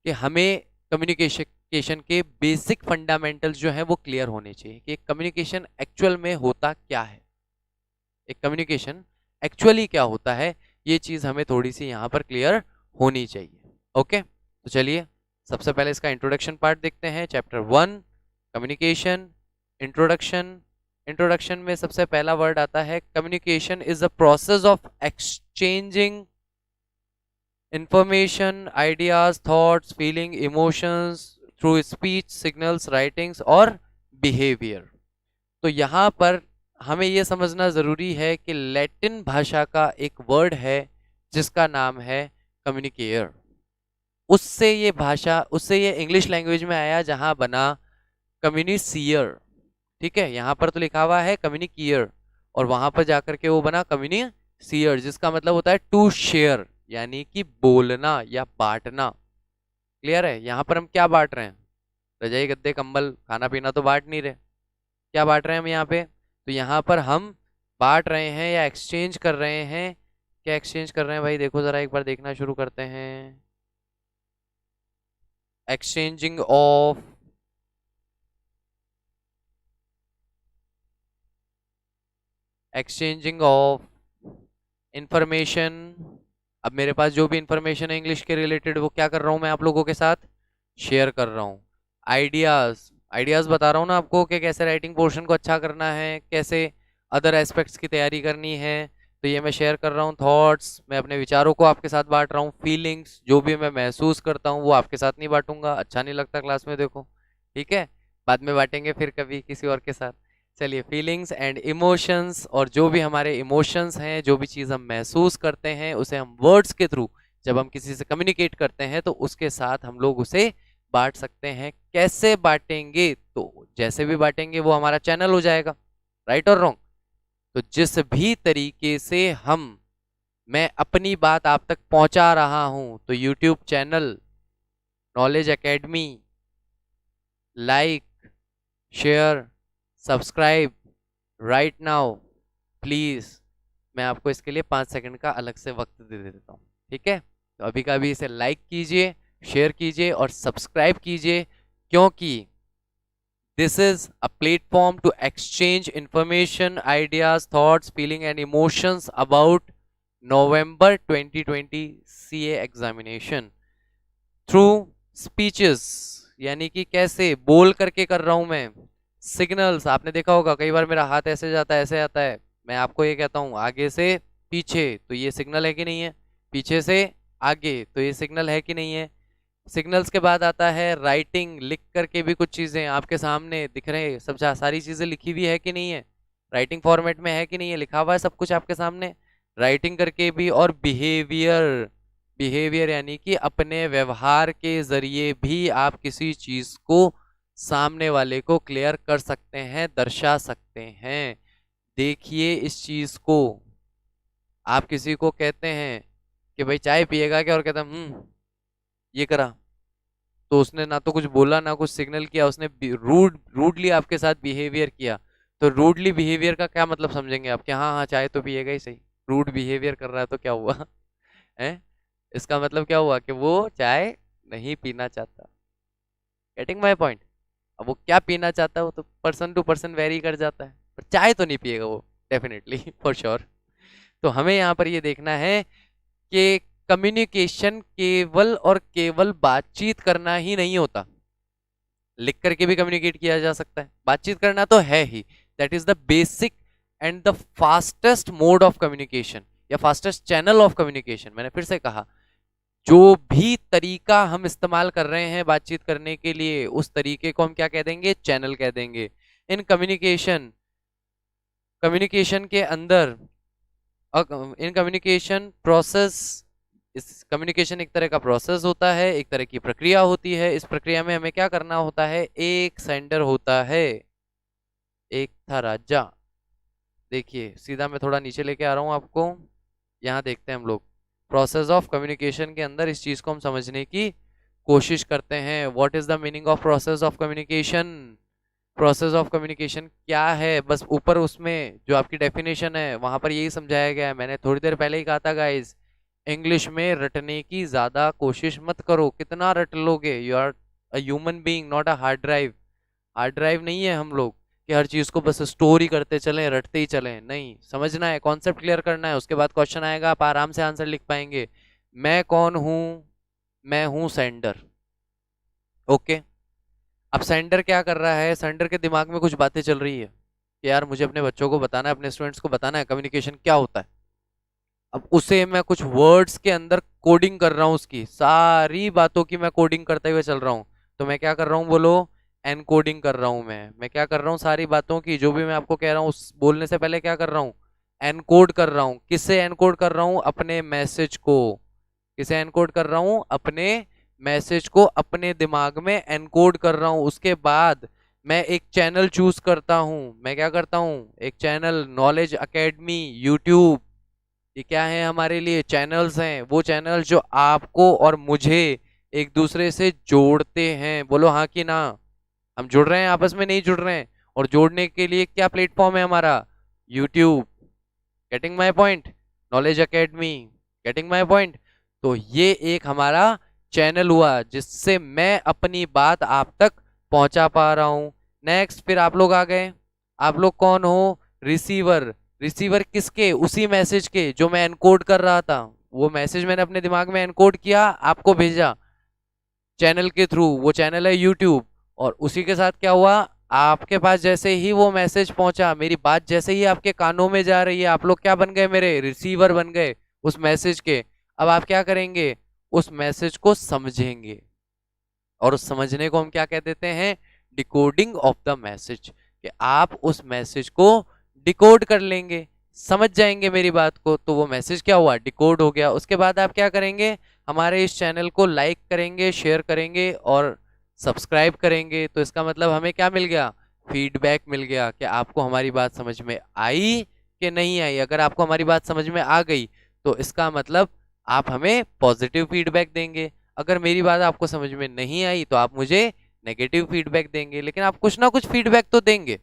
कि हमें कम्युनिकेशन के बेसिक फंडामेंटल्स जो हैं वो क्लियर होने चाहिए कि कम्युनिकेशन एक्चुअल में होता क्या है, एक कम्युनिकेशन एक्चुअली क्या होता है, ये चीज़ हमें थोड़ी सी यहाँ पर क्लियर होनी चाहिए। ओके, तो चलिए सबसे पहले इसका इंट्रोडक्शन पार्ट देखते हैं। Chapter 1 communication, introduction. इंट्रोडक्शन में सबसे पहला वर्ड आता है communication is the process of exchanging information, ideas, thoughts, feeling, emotions through speech, signals, writings और बिहेवियर। तो यहाँ पर हमें यह समझना ज़रूरी है कि लैटिन भाषा का एक वर्ड है जिसका नाम है कम्युनिकेयर। उससे ये इंग्लिश लैंग्वेज में आया जहां बना कम्युनिसियर। ठीक है, यहाँ पर तो लिखा हुआ है कम्युनिकियर और वहां पर जाकर के वो बना कम्युनिसियर, जिसका मतलब होता है टू शेयर, यानी कि बोलना या बांटना। क्लियर है? यहाँ पर हम क्या बांट रहे हैं? रजाई, गद्दे, कंबल, खाना पीना तो बांट नहीं रहे। क्या बांट रहे हैं हम यहाँ पे? तो यहाँ पर हम बांट रहे हैं या एक्सचेंज कर रहे हैं। क्या एक्सचेंज कर रहे हैं भाई? देखो जरा, एक बार देखना शुरू करते हैं। Exchanging of information. अब मेरे पास जो भी इंफॉर्मेशन है इंग्लिश के रिलेटेड वो क्या कर रहा हूँ मैं आप लोगों के साथ शेयर कर रहा हूँ। आइडियाज बता रहा हूँ ना आपको कि कैसे राइटिंग पोर्शन को अच्छा करना है, कैसे अदर एस्पेक्ट्स की तैयारी करनी है, तो ये मैं शेयर कर रहा हूँ। थॉट्स, मैं अपने विचारों को आपके साथ बांट रहा हूँ। फीलिंग्स, जो भी मैं महसूस करता हूँ वो आपके साथ नहीं बांटूंगा, अच्छा नहीं लगता क्लास में, देखो ठीक है, बाद में बांटेंगे फिर कभी किसी और के साथ। चलिए, फीलिंग्स एंड इमोशंस, और जो भी हमारे इमोशंस हैं, जो भी चीज़ हम महसूस करते हैं उसे हम वर्ड्स के थ्रू जब हम किसी से कम्युनिकेट करते हैं तो उसके साथ हम लोग उसे बांट सकते हैं। कैसे बांटेंगे? तो जैसे भी बांटेंगे वो हमारा चैनल हो जाएगा, राइट और रॉन्ग। तो जिस भी तरीके से मैं अपनी बात आप तक पहुंचा रहा हूं, तो YouTube channel knowledge academy, like, share, subscribe right now please. मैं आपको इसके लिए 5 सेकंड का अलग से वक्त दे देता हूँ, ठीक है? तो अभी का अभी इसे लाइक कीजिए, शेयर कीजिए और सब्सक्राइब कीजिए, क्योंकि this is a platform to exchange information, ideas, thoughts, feeling and emotions about November 2020 CA examination through speeches, यानी कि कैसे बोल करके कर रहा हूं मैं। सिग्नल्स, आपने देखा होगा कई बार मेरा हाथ ऐसे जाता है, ऐसे आता है, मैं आपको ये कहता हूँ आगे से पीछे, तो ये सिग्नल है कि नहीं है? पीछे से आगे, तो ये सिग्नल है कि नहीं है? सिग्नल्स के बाद आता है राइटिंग, लिख करके भी कुछ चीज़ें आपके सामने दिख रहे हैं, सब सारी चीज़ें लिखी हुई है कि नहीं है? राइटिंग फॉर्मेट में है कि नहीं है? लिखा हुआ है सब कुछ आपके सामने, राइटिंग करके भी। और बिहेवियर यानी कि अपने व्यवहार के जरिए भी आप किसी चीज़ को सामने वाले को क्लियर कर सकते हैं, दर्शा सकते हैं। देखिए इस चीज़ को, आप किसी को कहते हैं कि भाई चाय पिएगा क्या, और कहता ये करा, तो उसने ना तो कुछ बोला ना कुछ सिग्नल किया, उसने रूडली आपके साथ बिहेवियर किया। तो रूडली बिहेवियर का क्या मतलब समझेंगे आप? कि हाँ हाँ चाय तो पिएगा ही सही, रूड बिहेवियर कर रहा है तो क्या हुआ है? इसका मतलब क्या हुआ कि वो चाय नहीं पीना चाहता। Getting my point? अब वो क्या पीना चाहता है वो तो पर्सन टू पर्सन वेरी कर जाता है, पर चाय तो नहीं पिएगा वो डेफिनेटली फॉर श्योर। तो हमें यहाँ पर ये देखना है कि कम्युनिकेशन केवल और केवल बातचीत करना ही नहीं होता। लिख करके भी कम्युनिकेट किया जा सकता है, बातचीत करना तो है ही, that is the basic and the fastest mode of communication या फास्टेस्ट चैनल ऑफ कम्युनिकेशन। मैंने फिर से कहा, जो भी तरीका हम इस्तेमाल कर रहे हैं बातचीत करने के लिए, उस तरीके को हम क्या कह देंगे, चैनल कह देंगे। इन कम्युनिकेशन, कम्युनिकेशन के अंदर, इन कम्युनिकेशन प्रोसेस, इस कम्युनिकेशन एक तरह का प्रोसेस होता है, एक तरह की प्रक्रिया होती है। इस प्रक्रिया में हमें क्या करना होता है, एक सेंडर होता है, एक था राजा। देखिए सीधा मैं थोड़ा नीचे लेके आ रहा हूं आपको, यहाँ देखते हैं हम लोग प्रोसेस ऑफ कम्युनिकेशन के अंदर इस चीज को हम समझने की कोशिश करते हैं। What is the meaning of process of communication? Process of communication क्या है, बस ऊपर उसमें जो आपकी डेफिनेशन है वहां पर यही समझाया गया है। मैंने थोड़ी देर पहले ही कहा था गाइस, इंग्लिश में रटने की ज्यादा कोशिश मत करो, कितना रट लोगे? You are a human being, not a hard drive. Hard drive नहीं है हम लोग कि हर चीज को बस स्टोर ही करते चलें, रटते ही चलें। नहीं, समझना है, कॉन्सेप्ट क्लियर करना है, उसके बाद क्वेश्चन आएगा, आप आराम से आंसर लिख पाएंगे। मैं कौन हूं? मैं हूं सेंडर। ओके, अब सेंडर क्या कर रहा है, सेंडर के दिमाग में कुछ बातें चल रही है कि यार मुझे अपने बच्चों को बताना है, अपने स्टूडेंट्स को बताना है कम्युनिकेशन क्या होता है। अब उसे मैं कुछ वर्ड्स के अंदर कोडिंग कर रहा हूँ, उसकी सारी बातों की मैं कोडिंग करते हुए चल रहा हूँ। तो मैं क्या कर रहा हूँ, बोलो? एनकोडिंग कर रहा हूँ। मैं क्या कर रहा हूँ, सारी बातों की जो भी मैं आपको कह रहा हूँ उस बोलने से पहले क्या कर रहा हूँ, एनकोड कर रहा हूँ। किससे एनकोड कर रहा हूँ? अपने मैसेज को। किसे एनकोड कर रहा हूँ? अपने मैसेज को अपने दिमाग में एनकोड कर रहा हूँ। उसके बाद मैं एक चैनल चूज करता हूँ। मैं क्या करता हूँ, एक चैनल, नॉलेज अकेडमी, यूट्यूब, ये क्या है हमारे लिए, चैनल्स हैं। वो चैनल जो आपको और मुझे एक दूसरे से जोड़ते हैं। बोलो हाँ कि ना? हम जुड़ रहे हैं, आपस में नहीं जुड़ रहे हैं? और जोड़ने के लिए क्या प्लेटफॉर्म है हमारा? YouTube. Getting my point? Knowledge academy. Getting my point? तो ये एक हमारा चैनल हुआ जिससे मैं अपनी बात आप तक पहुंचा पा रहा हूं। नेक्स्ट, फिर आप लोग आ गए। आप लोग कौन हो? रिसीवर। रिसीवर किसके? उसी मैसेज के जो मैं एनकोड कर रहा था। वो मैसेज मैंने अपने दिमाग में एनकोड किया, आपको भेजा चैनल के थ्रू। वो चैनल है यूट्यूब। और उसी के साथ क्या हुआ, आपके पास जैसे ही वो मैसेज पहुंचा, मेरी बात जैसे ही आपके कानों में जा रही है, आप लोग क्या बन गए, मेरे रिसीवर बन गए उस मैसेज के। अब आप क्या करेंगे, उस मैसेज को समझेंगे। और उस समझने को हम क्या कह देते हैं, डिकोडिंग ऑफ द मैसेज। कि आप उस मैसेज को डिकोड कर लेंगे, समझ जाएंगे मेरी बात को, तो वो मैसेज क्या हुआ, डिकोड हो गया। उसके बाद आप क्या करेंगे, हमारे इस चैनल को लाइक करेंगे, शेयर करेंगे और सब्सक्राइब करेंगे। तो इसका मतलब हमें क्या मिल गया, फीडबैक मिल गया कि आपको हमारी बात समझ में आई कि नहीं आई। अगर आपको हमारी बात समझ में आ गई तो इसका मतलब आप हमें पॉजिटिव फीडबैक देंगे। अगर मेरी बात आपको समझ में नहीं आई तो आप मुझे नेगेटिव फीडबैक देंगे, लेकिन आप कुछ ना कुछ फीडबैक तो देंगे।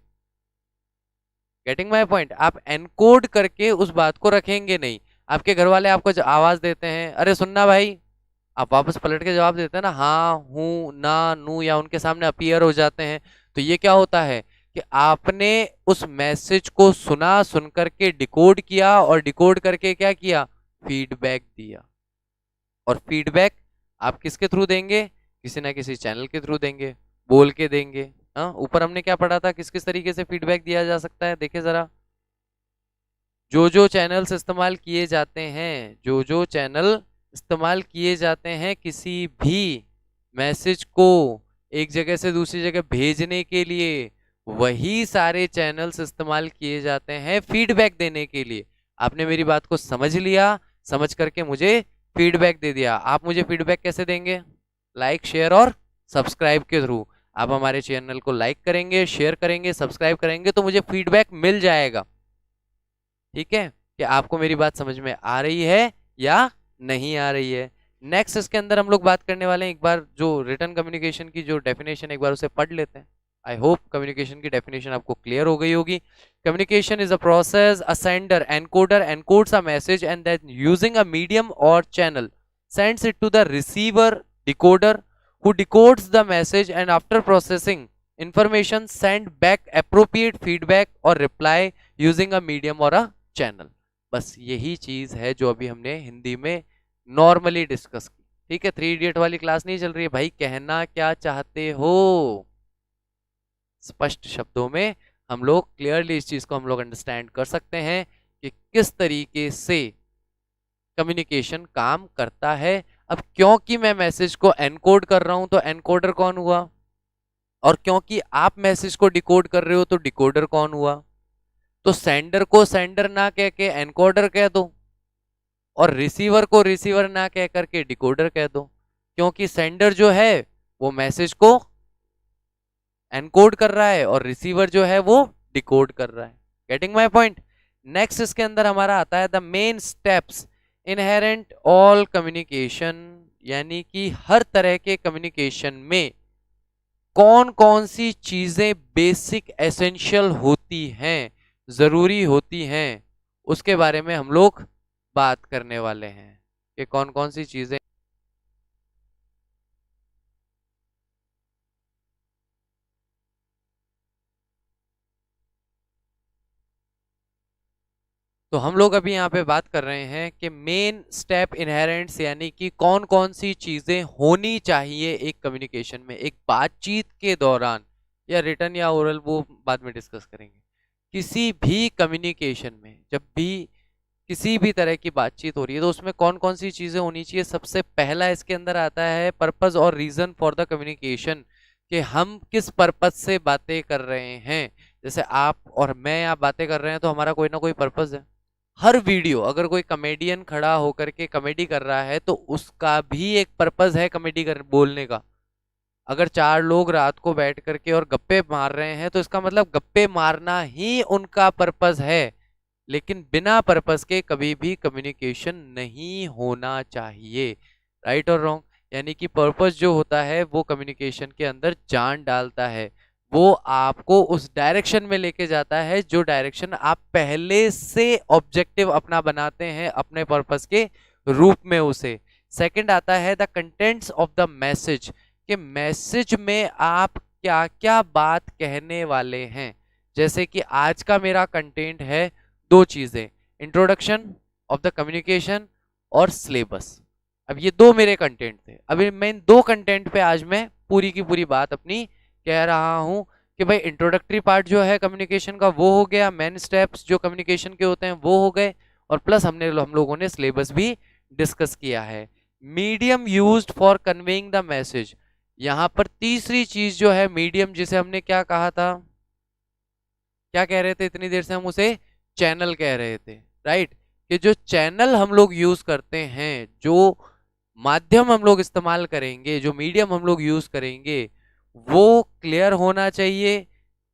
Getting my point? आप एनकोड करके उस बात को रखेंगे नहीं। आपके घर वाले आपको आवाज देते हैं, अरे सुनना भाई, आप वापस पलट के जवाब देते हैं ना, हाँ, हूं, ना, नू, या उनके सामने अपीयर हो जाते हैं। तो ये क्या होता है कि आपने उस मैसेज को सुना, सुन करके डिकोड किया, और डिकोड करके क्या किया, फीडबैक दिया। और फीडबैक आप किसके थ्रू देंगे, किसी ना किसी चैनल के थ्रू देंगे, बोल के देंगे। हाँ, ऊपर हमने क्या पढ़ा था, किस किस तरीके से फीडबैक दिया जा सकता है, देखिए जरा। जो जो चैनल्स इस्तेमाल किए जाते हैं, जो जो चैनल इस्तेमाल किए जाते हैं किसी भी मैसेज को एक जगह से दूसरी जगह भेजने के लिए, वही सारे चैनल्स इस्तेमाल किए जाते हैं फीडबैक देने के लिए। आपने मेरी बात को समझ लिया, समझ करके मुझे फीडबैक दे दिया। आप मुझे फीडबैक कैसे देंगे, लाइक, शेयर और सब्सक्राइब के थ्रू। आप हमारे चैनल को लाइक करेंगे, शेयर करेंगे, सब्सक्राइब करेंगे तो मुझे फीडबैक मिल जाएगा। ठीक है, कि आपको मेरी बात समझ में आ रही है या नहीं आ रही है। नेक्स्ट इसके अंदर हम लोग बात करने वाले हैं, एक बार जो रिटर्न कम्युनिकेशन की जो डेफिनेशन, एक बार उसे पढ़ लेते हैं। आई होप कम्युनिकेशन की डेफिनेशन आपको क्लियर हो गई होगी। Communication is a process, a sender encoder encodes a message and then using a medium or channel sends it to the receiver decoder who decodes the message and after processing information send back appropriate feedback or reply using a medium or a channel। बस यही चीज है जो अभी हमने हिंदी में normally discuss की। ठीक है, थ्री इडियट वाली क्लास नहीं चल रही है भाई, कहना क्या चाहते हो? स्पष्ट शब्दों में हम लोग क्लियरली इस चीज को हम लोग अंडरस्टैंड कर सकते हैं कि किस तरीके से कम्युनिकेशन काम करता है। अब क्योंकि मैं मैसेज को एनकोड कर रहा हूं तो एनकोडर कौन हुआ, और क्योंकि आप मैसेज को डिकोड कर रहे हो तो डिकोडर कौन हुआ। तो सेंडर को सेंडर ना कह के एनकोडर कह दो, और रिसीवर को रिसीवर ना कह करके डिकोडर कह दो, क्योंकि सेंडर जो है वो मैसेज को एनकोड कर रहा है और रिसीवर जो है वो डिकोड कर रहा है। Getting my point. नेक्स्ट इसके अंदर हमारा आता है the main steps inherent all communication, यानी कि हर तरह के कम्युनिकेशन में कौन कौन सी चीजें बेसिक एसेंशियल होती हैं, जरूरी होती हैं, उसके बारे में हम लोग बात करने वाले हैं कि कौन कौन सी चीजें। तो हम लोग अभी यहाँ पे बात कर रहे हैं कि मेन स्टेप इनहेरेंट्स, यानी कि कौन कौन सी चीजें होनी चाहिए एक कम्युनिकेशन में, एक बातचीत के दौरान, या रिटर्न या ओरल वो बाद में डिस्कस करेंगे। किसी भी कम्युनिकेशन में जब भी किसी भी तरह की बातचीत हो रही है तो उसमें कौन कौन सी चीजें होनी चाहिए। सबसे पहला इसके अंदर आता है पर्पस और रीजन फॉर द कम्युनिकेशन, कि हम किस पर्पस से बातें कर रहे हैं। जैसे आप और मैं यहाँ बातें कर रहे हैं तो हमारा कोई ना कोई पर्पस है। हर वीडियो अगर कोई कॉमेडियन खड़ा होकर के कॉमेडी कर रहा है तो उसका भी एक पर्पस है कॉमेडी कर बोलने का। अगर चार लोग रात को बैठ करके और गप्पे मार रहे हैं तो इसका मतलब गप्पे मारना ही उनका पर्पस है, लेकिन बिना पर्पस के कभी भी कम्युनिकेशन नहीं होना चाहिए। राइट और रॉन्ग, यानी कि पर्पस जो होता है वो कम्युनिकेशन के अंदर जान डालता है, वो आपको उस डायरेक्शन में लेके जाता है जो डायरेक्शन आप पहले से ऑब्जेक्टिव अपना बनाते हैं अपने पर्पस के रूप में उसे। सेकंड आता है the contents of the message, कि मैसेज में आप क्या क्या बात कहने वाले हैं। जैसे कि आज का मेरा कंटेंट है दो चीजें, इंट्रोडक्शन ऑफ द कम्युनिकेशन और सिलेबस। अब ये दो मेरे कंटेंट थे, अभी मैं इन दो कंटेंट पे आज मैं पूरी की पूरी बात अपनी कह रहा हूं कि भाई इंट्रोडक्टरी पार्ट जो है कम्युनिकेशन का वो हो गया, मेन स्टेप्स जो कम्युनिकेशन के होते हैं वो हो गए, और प्लस हम लोगों ने सिलेबस भी डिस्कस किया है। Medium used for conveying the message, यहां पर तीसरी चीज जो है मीडियम, जिसे हमने क्या कहा था, क्या कह रहे थे इतनी देर से हम उसे चैनल कह रहे थे। राइट, कि जो चैनल हम लोग यूज करते हैं, जो माध्यम हम लोग इस्तेमाल करेंगे, जो मीडियम हम लोग यूज करेंगे, वो क्लियर होना चाहिए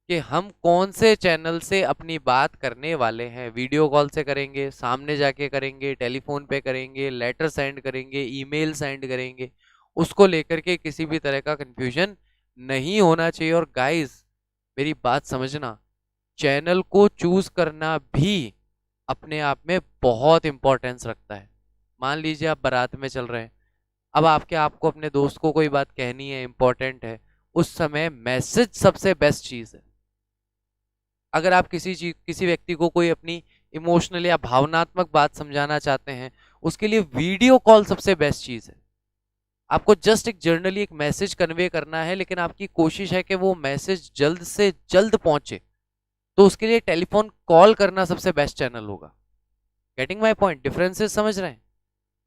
कि हम कौन से चैनल से अपनी बात करने वाले हैं। वीडियो कॉल से करेंगे, सामने जाके करेंगे, टेलीफोन पे करेंगे, लेटर सेंड करेंगे, ईमेल सेंड करेंगे, उसको लेकर के किसी भी तरह का कंफ्यूजन नहीं होना चाहिए। और गाइस मेरी बात समझना, चैनल को चूज करना भी अपने आप में बहुत इंपॉर्टेंस रखता है। मान लीजिए आप बारात में चल रहे हैं, अब आपको अपने दोस्त को कोई बात कहनी है, इंपॉर्टेंट है, उस समय मैसेज सबसे बेस्ट चीज है। अगर आप किसी व्यक्ति को कोई अपनी इमोशनल या भावनात्मक बात समझाना चाहते हैं, उसके लिए वीडियो कॉल सबसे बेस्ट चीज है। आपको जस्ट एक जर्नली एक मैसेज कन्वे करना है, लेकिन आपकी कोशिश है कि वो मैसेज जल्द से जल्द पहुंचे, तो उसके लिए टेलीफोन कॉल करना सबसे बेस्ट चैनल होगा। गेटिंग माय पॉइंट, डिफरेंसेस समझ रहे हैं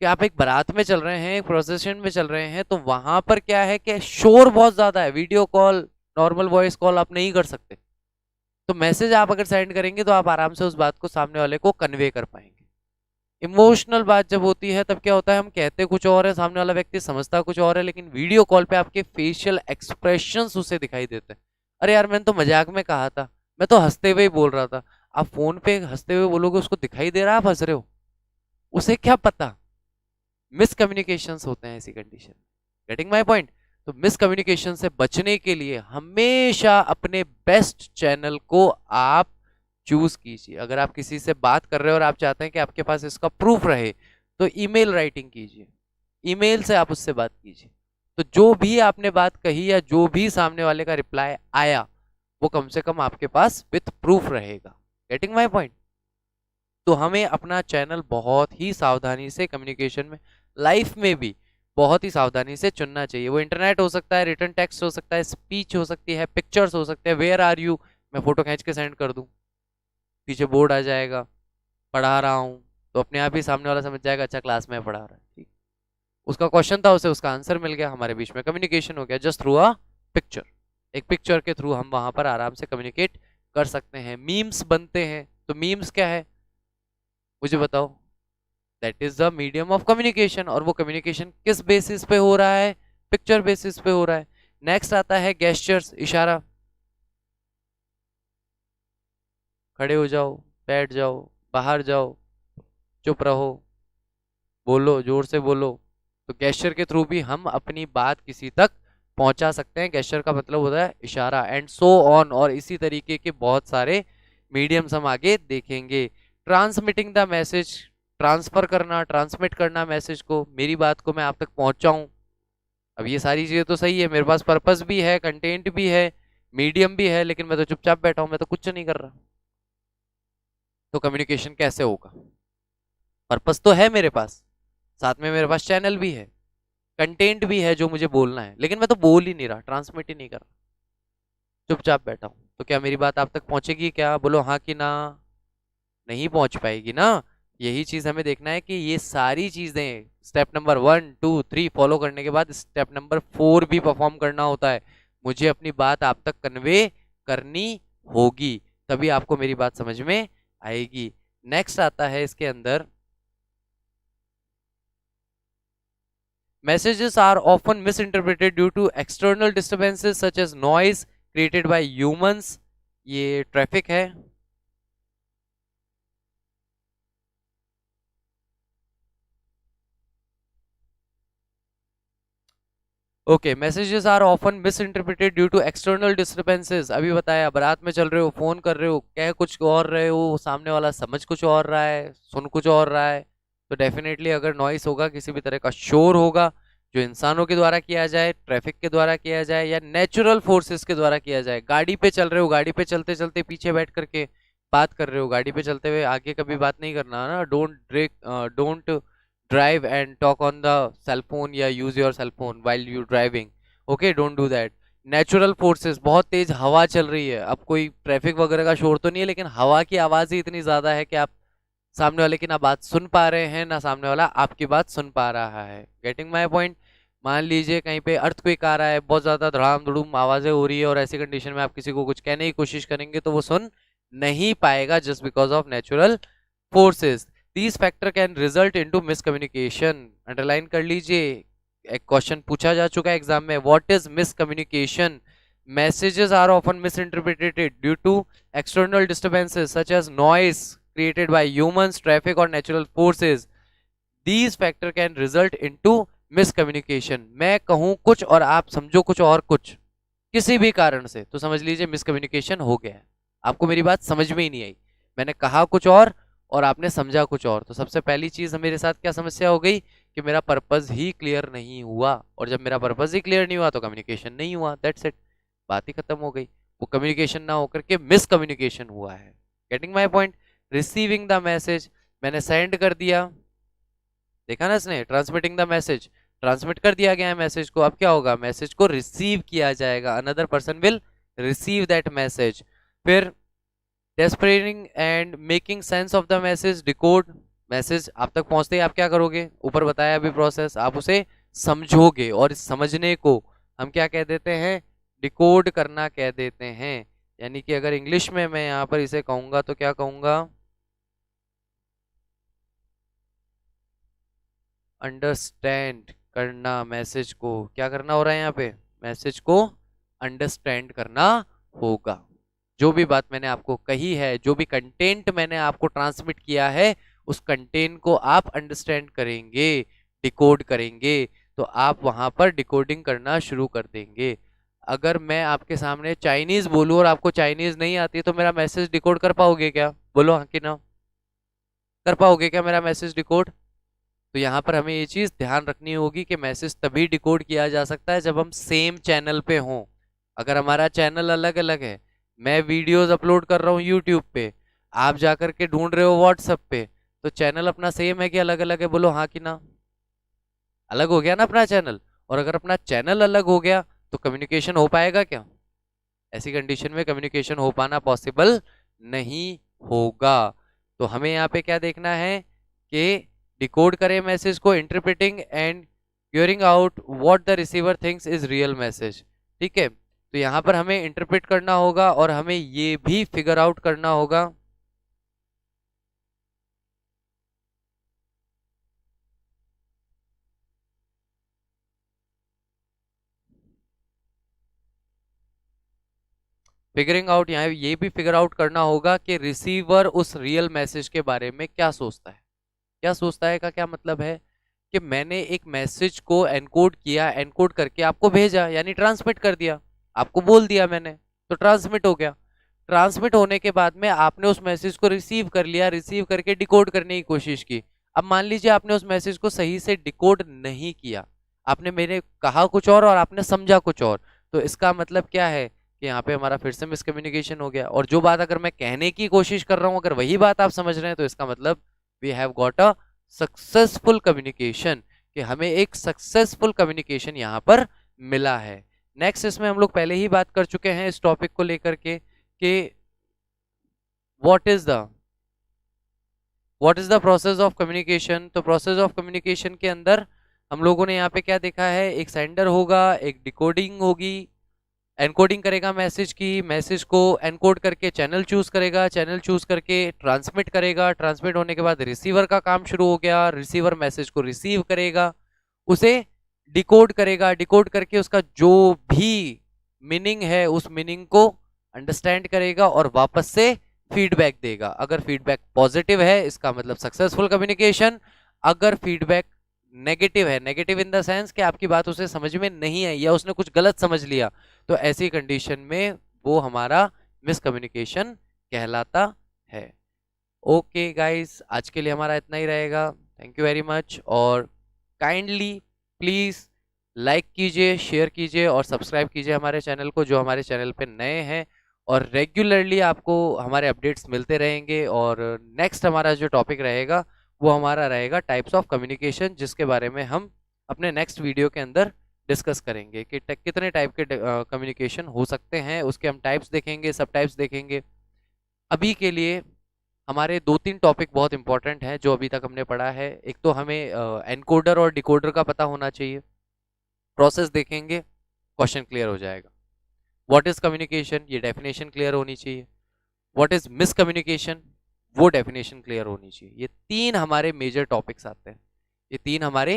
कि आप एक बारात में चल रहे हैं, एक प्रोसेशन में चल रहे हैं, तो वहां पर क्या है कि शोर बहुत ज्यादा है, video call normal voice call आप नहीं कर सकते, तो मैसेज आप अगर सेंड करेंगे तो आप आराम से उस बात को सामने वाले को कन्वे कर पाएंगे। इमोशनल बात जब होती है तब क्या होता है, हम कहते कुछ और है, सामने वाला व्यक्ति समझता कुछ और है, लेकिन वीडियो कॉल पे आपके फेशियल एक्सप्रेशंस उसे दिखाई देते हैं। अरे यार मैंने तो मजाक में कहा था, मैं तो हंसते हुए ही बोल रहा था। आप फोन पे हंसते हुए बोलोगे, उसको दिखाई दे रहा है आप हंस रहे हो, उसे क्या पता। मिसकम्युनिकेशंस होते हैं ऐसी कंडीशन। Getting my point. तो मिसकम्युनिकेशन से बचने के लिए हमेशा अपने बेस्ट चैनल को आप चूज कीजिए। अगर आप किसी से बात कर रहे हो और आप चाहते हैं कि आपके पास इसका प्रूफ रहे, तो ईमेल राइटिंग कीजिए, ईमेल से आप उससे बात कीजिए। तो जो भी आपने बात कही या जो भी सामने वाले का रिप्लाई आया, वो कम से कम आपके पास विथ प्रूफ रहेगा। Getting my point. तो हमें अपना चैनल बहुत ही सावधानी से कम्युनिकेशन में, लाइफ में भी बहुत ही सावधानी से चुनना चाहिए। वो इंटरनेट हो सकता है, रिटन टेक्स्ट हो सकता है, स्पीच हो सकती है, पिक्चर्स हो सकते हैं। वेयर आर यू, मैं फोटो खींच के सेंड कर दूं, पीछे बोर्ड आ जाएगा, पढ़ा रहा हूँ, तो अपने आप ही सामने वाला समझ जाएगा अच्छा क्लास में पढ़ा रहा है, ठीक। उसका क्वेश्चन था, उसे उसका आंसर मिल गया, हमारे बीच में कम्युनिकेशन हो गया जस्ट थ्रू अ पिक्चर। एक पिक्चर के थ्रू हम वहां पर आराम से कम्युनिकेट कर सकते हैं। मीम्स बनते हैं, तो मीम्स क्या है मुझे बताओ। That is the medium of communication, और वो कम्युनिकेशन किस बेसिस पे हो रहा है, पिक्चर बेसिस पे हो रहा है। नेक्स्ट आता है गेस्चर्स, इशारा। खड़े हो जाओ, बैठ जाओ, बाहर जाओ, चुप रहो, बोलो, जोर से बोलो। तो गेस्चर के थ्रू भी हम अपनी बात किसी तक पहुंचा सकते हैं। गेस्चर का मतलब होता है इशारा, एंड सो ऑन, और इसी तरीके के बहुत सारे मीडियम्स हम आगे देखेंगे। ट्रांसमिटिंग द मैसेज, ट्रांसफर करना, ट्रांसमिट करना मैसेज को, मेरी बात को मैं आप तक पहुंचाऊं। अब ये सारी चीजें तो सही है, मेरे पास पर्पस भी है, कंटेंट भी है, मीडियम भी है, लेकिन मैं तो चुपचाप बैठा हूं, मैं तो कुछ नहीं कर रहा। तो कम्युनिकेशन कैसे होगा? पर्पस तो है मेरे पास, साथ में मेरे पास चैनल भी है, कंटेंट भी है जो मुझे बोलना है, लेकिन मैं तो बोल ही नहीं रहा, ट्रांसमिट ही नहीं कर रहा, चुपचाप बैठा हूं। तो क्या मेरी बात आप तक पहुंचेगी? क्या बोलो, हाँ कि ना? नहीं पहुंच पाएगी ना। यही चीज हमें देखना है कि ये सारी चीजें स्टेप नंबर 1 2 3 फॉलो करने के बाद स्टेप नंबर 4 भी परफॉर्म करना होता है। मुझे अपनी बात आप तक कन्वे करनी होगी, तभी आपको मेरी बात समझ में आएगी। नेक्स्ट आता है इसके अंदर, messages are often misinterpreted due to external disturbances such as noise created by humans। ये ट्रैफिक है। Okay, messages are often misinterpreted due to external disturbances. अभी बताया, बारात में चल रहे हो, फोन कर रहे हो, कह कुछ और रहे हो, सामने वाला समझ कुछ और रहा है, सुन कुछ और रहा है। तो डेफिनेटली अगर नॉइस होगा, किसी भी तरह का शोर होगा, जो इंसानों के द्वारा किया जाए, ट्रैफिक के द्वारा किया जाए, या नेचुरल फोर्सेस के द्वारा किया जाए। गाड़ी पे चल रहे हो, गाड़ी पे चलते चलते पीछे बैठ करके बात कर रहे हो, गाड़ी पे चलते हुए आगे कभी बात नहीं करना ना। Don't drive and talk on the cell phone या use your cell phone while you driving। okay, don't do that। Natural forces, बहुत तेज हवा चल रही है, अब कोई ट्रैफिक वगैरह का शोर तो नहीं है, लेकिन हवा की आवाज ही इतनी ज्यादा है कि आप सामने वाले की ना बात सुन पा रहे हैं, ना सामने वाला आपकी बात सुन पा रहा है। Getting my point? मान लीजिए कहीं पे अर्थक्वेक आ रहा है, बहुत ज्यादा धड़ाम धड़ूम आवाजें हो रही है, और ऐसी कंडीशन में आप किसी को कुछ कहने की कोशिश करेंगे तो वो सुन नहीं पाएगा, just because of natural forces. These factor can result into miscommunication। Underline कर लीजिए, एक क्वेश्चन पूछा जा चुका है एग्जाम में, what is miscommunication. Messages are often misinterpreted due to external disturbances such as noise created by humans, traffic or natural forces। These factor can result into miscommunication। मैं कहूं कुछ और आप समझो कुछ और, कुछ किसी भी कारण से, तो समझ लीजिए मिसकम्युनिकेशन हो गया है। आपको मेरी बात समझ में ही नहीं आई, मैंने कहा कुछ और आपने समझा कुछ और। तो सबसे पहली चीज मेरे साथ क्या समस्या हो गई कि मेरा पर्पस ही क्लियर नहीं हुआ, और जब मेरा पर्पस ही क्लियर नहीं हुआ तो कम्युनिकेशन नहीं हुआ, दैट्स इट, बात ही खत्म हो गई। वो कम्युनिकेशन ना होकर के मिसकम्युनिकेशन हुआ है। Getting my point? Receiving the message, मैंने सेंड कर दिया, देखा ना इसने, ट्रांसमिटिंग द मैसेज, ट्रांसमिट कर दिया गया है मैसेज को। अब क्या होगा, मैसेज को रिसीव किया जाएगा, another person will receive that message. फिर deciphering and making sense of the message, decode. Message आप तक पहुंचते ही आप क्या करोगे, ऊपर बताया अभी प्रोसेस, आप उसे समझोगे, और इस समझने को हम क्या कह देते हैं, डिकोड करना कह देते हैं। यानी कि अगर इंग्लिश में मैं यहाँ पर इसे कहूंगा तो क्या कहूंगा, अंडरस्टैंड करना। मैसेज को क्या करना हो रहा है यहाँ पे, मैसेज को अंडरस्टैंड करना होगा। जो भी बात मैंने आपको कही है, जो भी कंटेंट मैंने आपको ट्रांसमिट किया है, उस कंटेंट को आप अंडरस्टैंड करेंगे, डिकोड करेंगे, तो आप वहां पर डिकोडिंग करना शुरू कर देंगे। अगर मैं आपके सामने चाइनीज बोलूं और आपको चाइनीज नहीं आती, तो मेरा मैसेज डिकोड कर पाओगे क्या? बोलो हाँ कि ना, कर पाओगे क्या मेरा मैसेज डिकोड? तो यहाँ पर हमें ये चीज ध्यान रखनी होगी कि मैसेज तभी डिकोड किया जा सकता है जब हम सेम चैनल पे हों। अगर हमारा चैनल अलग अलग है, मैं वीडियोस अपलोड कर रहा हूँ यूट्यूब पे, आप जाकर के ढूंढ रहे हो व्हाट्सएप पे, तो चैनल अपना सेम है कि अलग अलग है? बोलो हाँ कि ना। अलग हो गया ना अपना चैनल। और अगर अपना चैनल अलग हो गया तो कम्युनिकेशन हो पाएगा क्या? ऐसी कंडीशन में कम्युनिकेशन हो पाना पॉसिबल नहीं होगा। तो हमें यहाँ पे क्या देखना है कि डिकोड करें मैसेज को, interpreting and curing out what the receiver thinks is real message. ठीक है, तो यहाँ पर हमें इंटरप्रेट करना होगा और हमें ये भी फिगर आउट करना होगा फिगरिंग आउट, यहाँ ये भी फिगर आउट करना होगा कि रिसीवर उस रियल मैसेज के बारे में क्या सोचता है। क्या सोचता है का क्या मतलब है कि मैंने एक मैसेज को एनकोड किया, एनकोड करके आपको भेजा यानी ट्रांसमिट कर दिया, आपको बोल दिया मैंने, तो ट्रांसमिट हो गया। ट्रांसमिट होने के बाद में आपने उस मैसेज को रिसीव कर लिया, रिसीव करके डिकोड करने की कोशिश की। अब मान लीजिए आपने उस मैसेज को सही से डिकोड नहीं किया, आपने मेरे कहा कुछ और आपने समझा कुछ और, तो इसका मतलब क्या है कि यहाँ पे हमारा फिर से मिसकम्युनिकेशन हो गया। और जो बात अगर मैं कहने की कोशिश कर रहा हूँ अगर वही बात आप समझ रहे हैं तो इसका मतलब we have got a successful communication, कि हमें एक सक्सेसफुल कम्युनिकेशन यहाँ पर मिला है। नेक्स्ट, इसमें हम लोग पहले ही बात कर चुके हैं इस टॉपिक को लेकर के कि what is the process of communication. तो प्रोसेस ऑफ कम्युनिकेशन के अंदर हम लोगों ने यहाँ पे क्या देखा है, एक सेंडर होगा, एक डिकोडिंग होगी, एनकोडिंग करेगा मैसेज की, मैसेज को एनकोड करके चैनल चूज करेगा, चैनल चूज करके ट्रांसमिट करेगा, ट्रांसमिट होने के बाद रिसीवर का काम शुरू हो गया, रिसीवर मैसेज को रिसीव करेगा, उसे डिकोड करेगा, डिकोड करके उसका जो भी मीनिंग है उस मीनिंग को अंडरस्टैंड करेगा और वापस से फीडबैक देगा। अगर फीडबैक पॉजिटिव है इसका मतलब सक्सेसफुल कम्युनिकेशन, अगर फीडबैक नेगेटिव है, नेगेटिव इन द सेंस कि आपकी बात उसे समझ में नहीं आई या उसने कुछ गलत समझ लिया, तो ऐसी कंडीशन में वो हमारा मिसकम्युनिकेशन कहलाता है। ओके गाइस, आज के लिए हमारा इतना ही रहेगा। थैंक यू वेरी मच, और काइंडली प्लीज लाइक कीजिए, शेयर कीजिए और सब्सक्राइब कीजिए हमारे चैनल को, जो हमारे चैनल पे नए हैं, और रेगुलरली आपको हमारे अपडेट्स मिलते रहेंगे। और नेक्स्ट हमारा जो टॉपिक रहेगा वो हमारा रहेगा टाइप्स ऑफ कम्युनिकेशन, जिसके बारे में हम अपने नेक्स्ट वीडियो के अंदर डिस्कस करेंगे कि कितने टाइप के कम्युनिकेशन हो सकते हैं, उसके हम टाइप्स देखेंगे, सब टाइप्स देखेंगे। अभी के लिए हमारे दो तीन टॉपिक बहुत इंपॉर्टेंट हैं जो अभी तक हमने पढ़ा है। एक तो हमें एनकोडर और डिकोडर का पता होना चाहिए, प्रोसेस देखेंगे, क्वेश्चन क्लियर हो जाएगा। व्हाट इज कम्युनिकेशन, ये डेफिनेशन क्लियर होनी चाहिए। व्हाट इज मिसकम्युनिकेशन, वो डेफिनेशन क्लियर होनी चाहिए। ये तीन हमारे मेजर टॉपिक्स आते हैं, ये तीन हमारे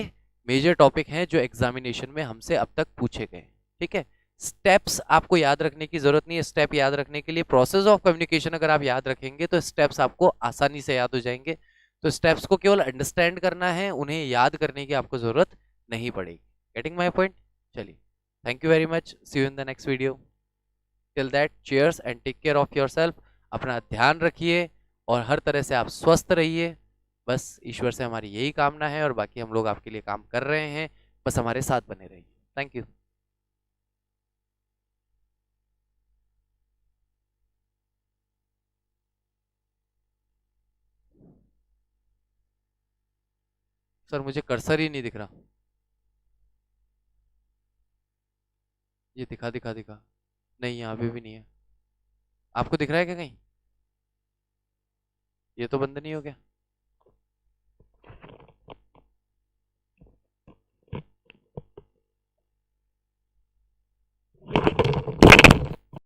मेजर टॉपिक हैं जो एग्जामिनेशन में हमसे अब तक पूछे गए। ठीक है, स्टेप्स आपको याद रखने की जरूरत नहीं है। स्टेप याद रखने के लिए प्रोसेस ऑफ कम्युनिकेशन अगर आप याद रखेंगे तो स्टेप्स आपको आसानी से याद हो जाएंगे। तो स्टेप्स को केवल अंडरस्टैंड करना है, उन्हें याद करने की आपको जरूरत नहीं पड़ेगी। Getting my point? चलिए, thank you very much, see you in the next video. Till that, cheers and take care of yourself. अपना ध्यान रखिए और हर तरह से आप स्वस्थ रहिए। बस ईश्वर से हमारी यही कामना है, और बाकी हम लोग आपके लिए काम कर रहे हैं, बस हमारे साथ बने रहिए। Thank you. सर मुझे कर्सर ही नहीं दिख रहा। ये दिखा दिखा दिखा, नहीं यहाँ पे भी नहीं है। आपको दिख रहा है क्या कहीं? ये तो बंद नहीं हो गया।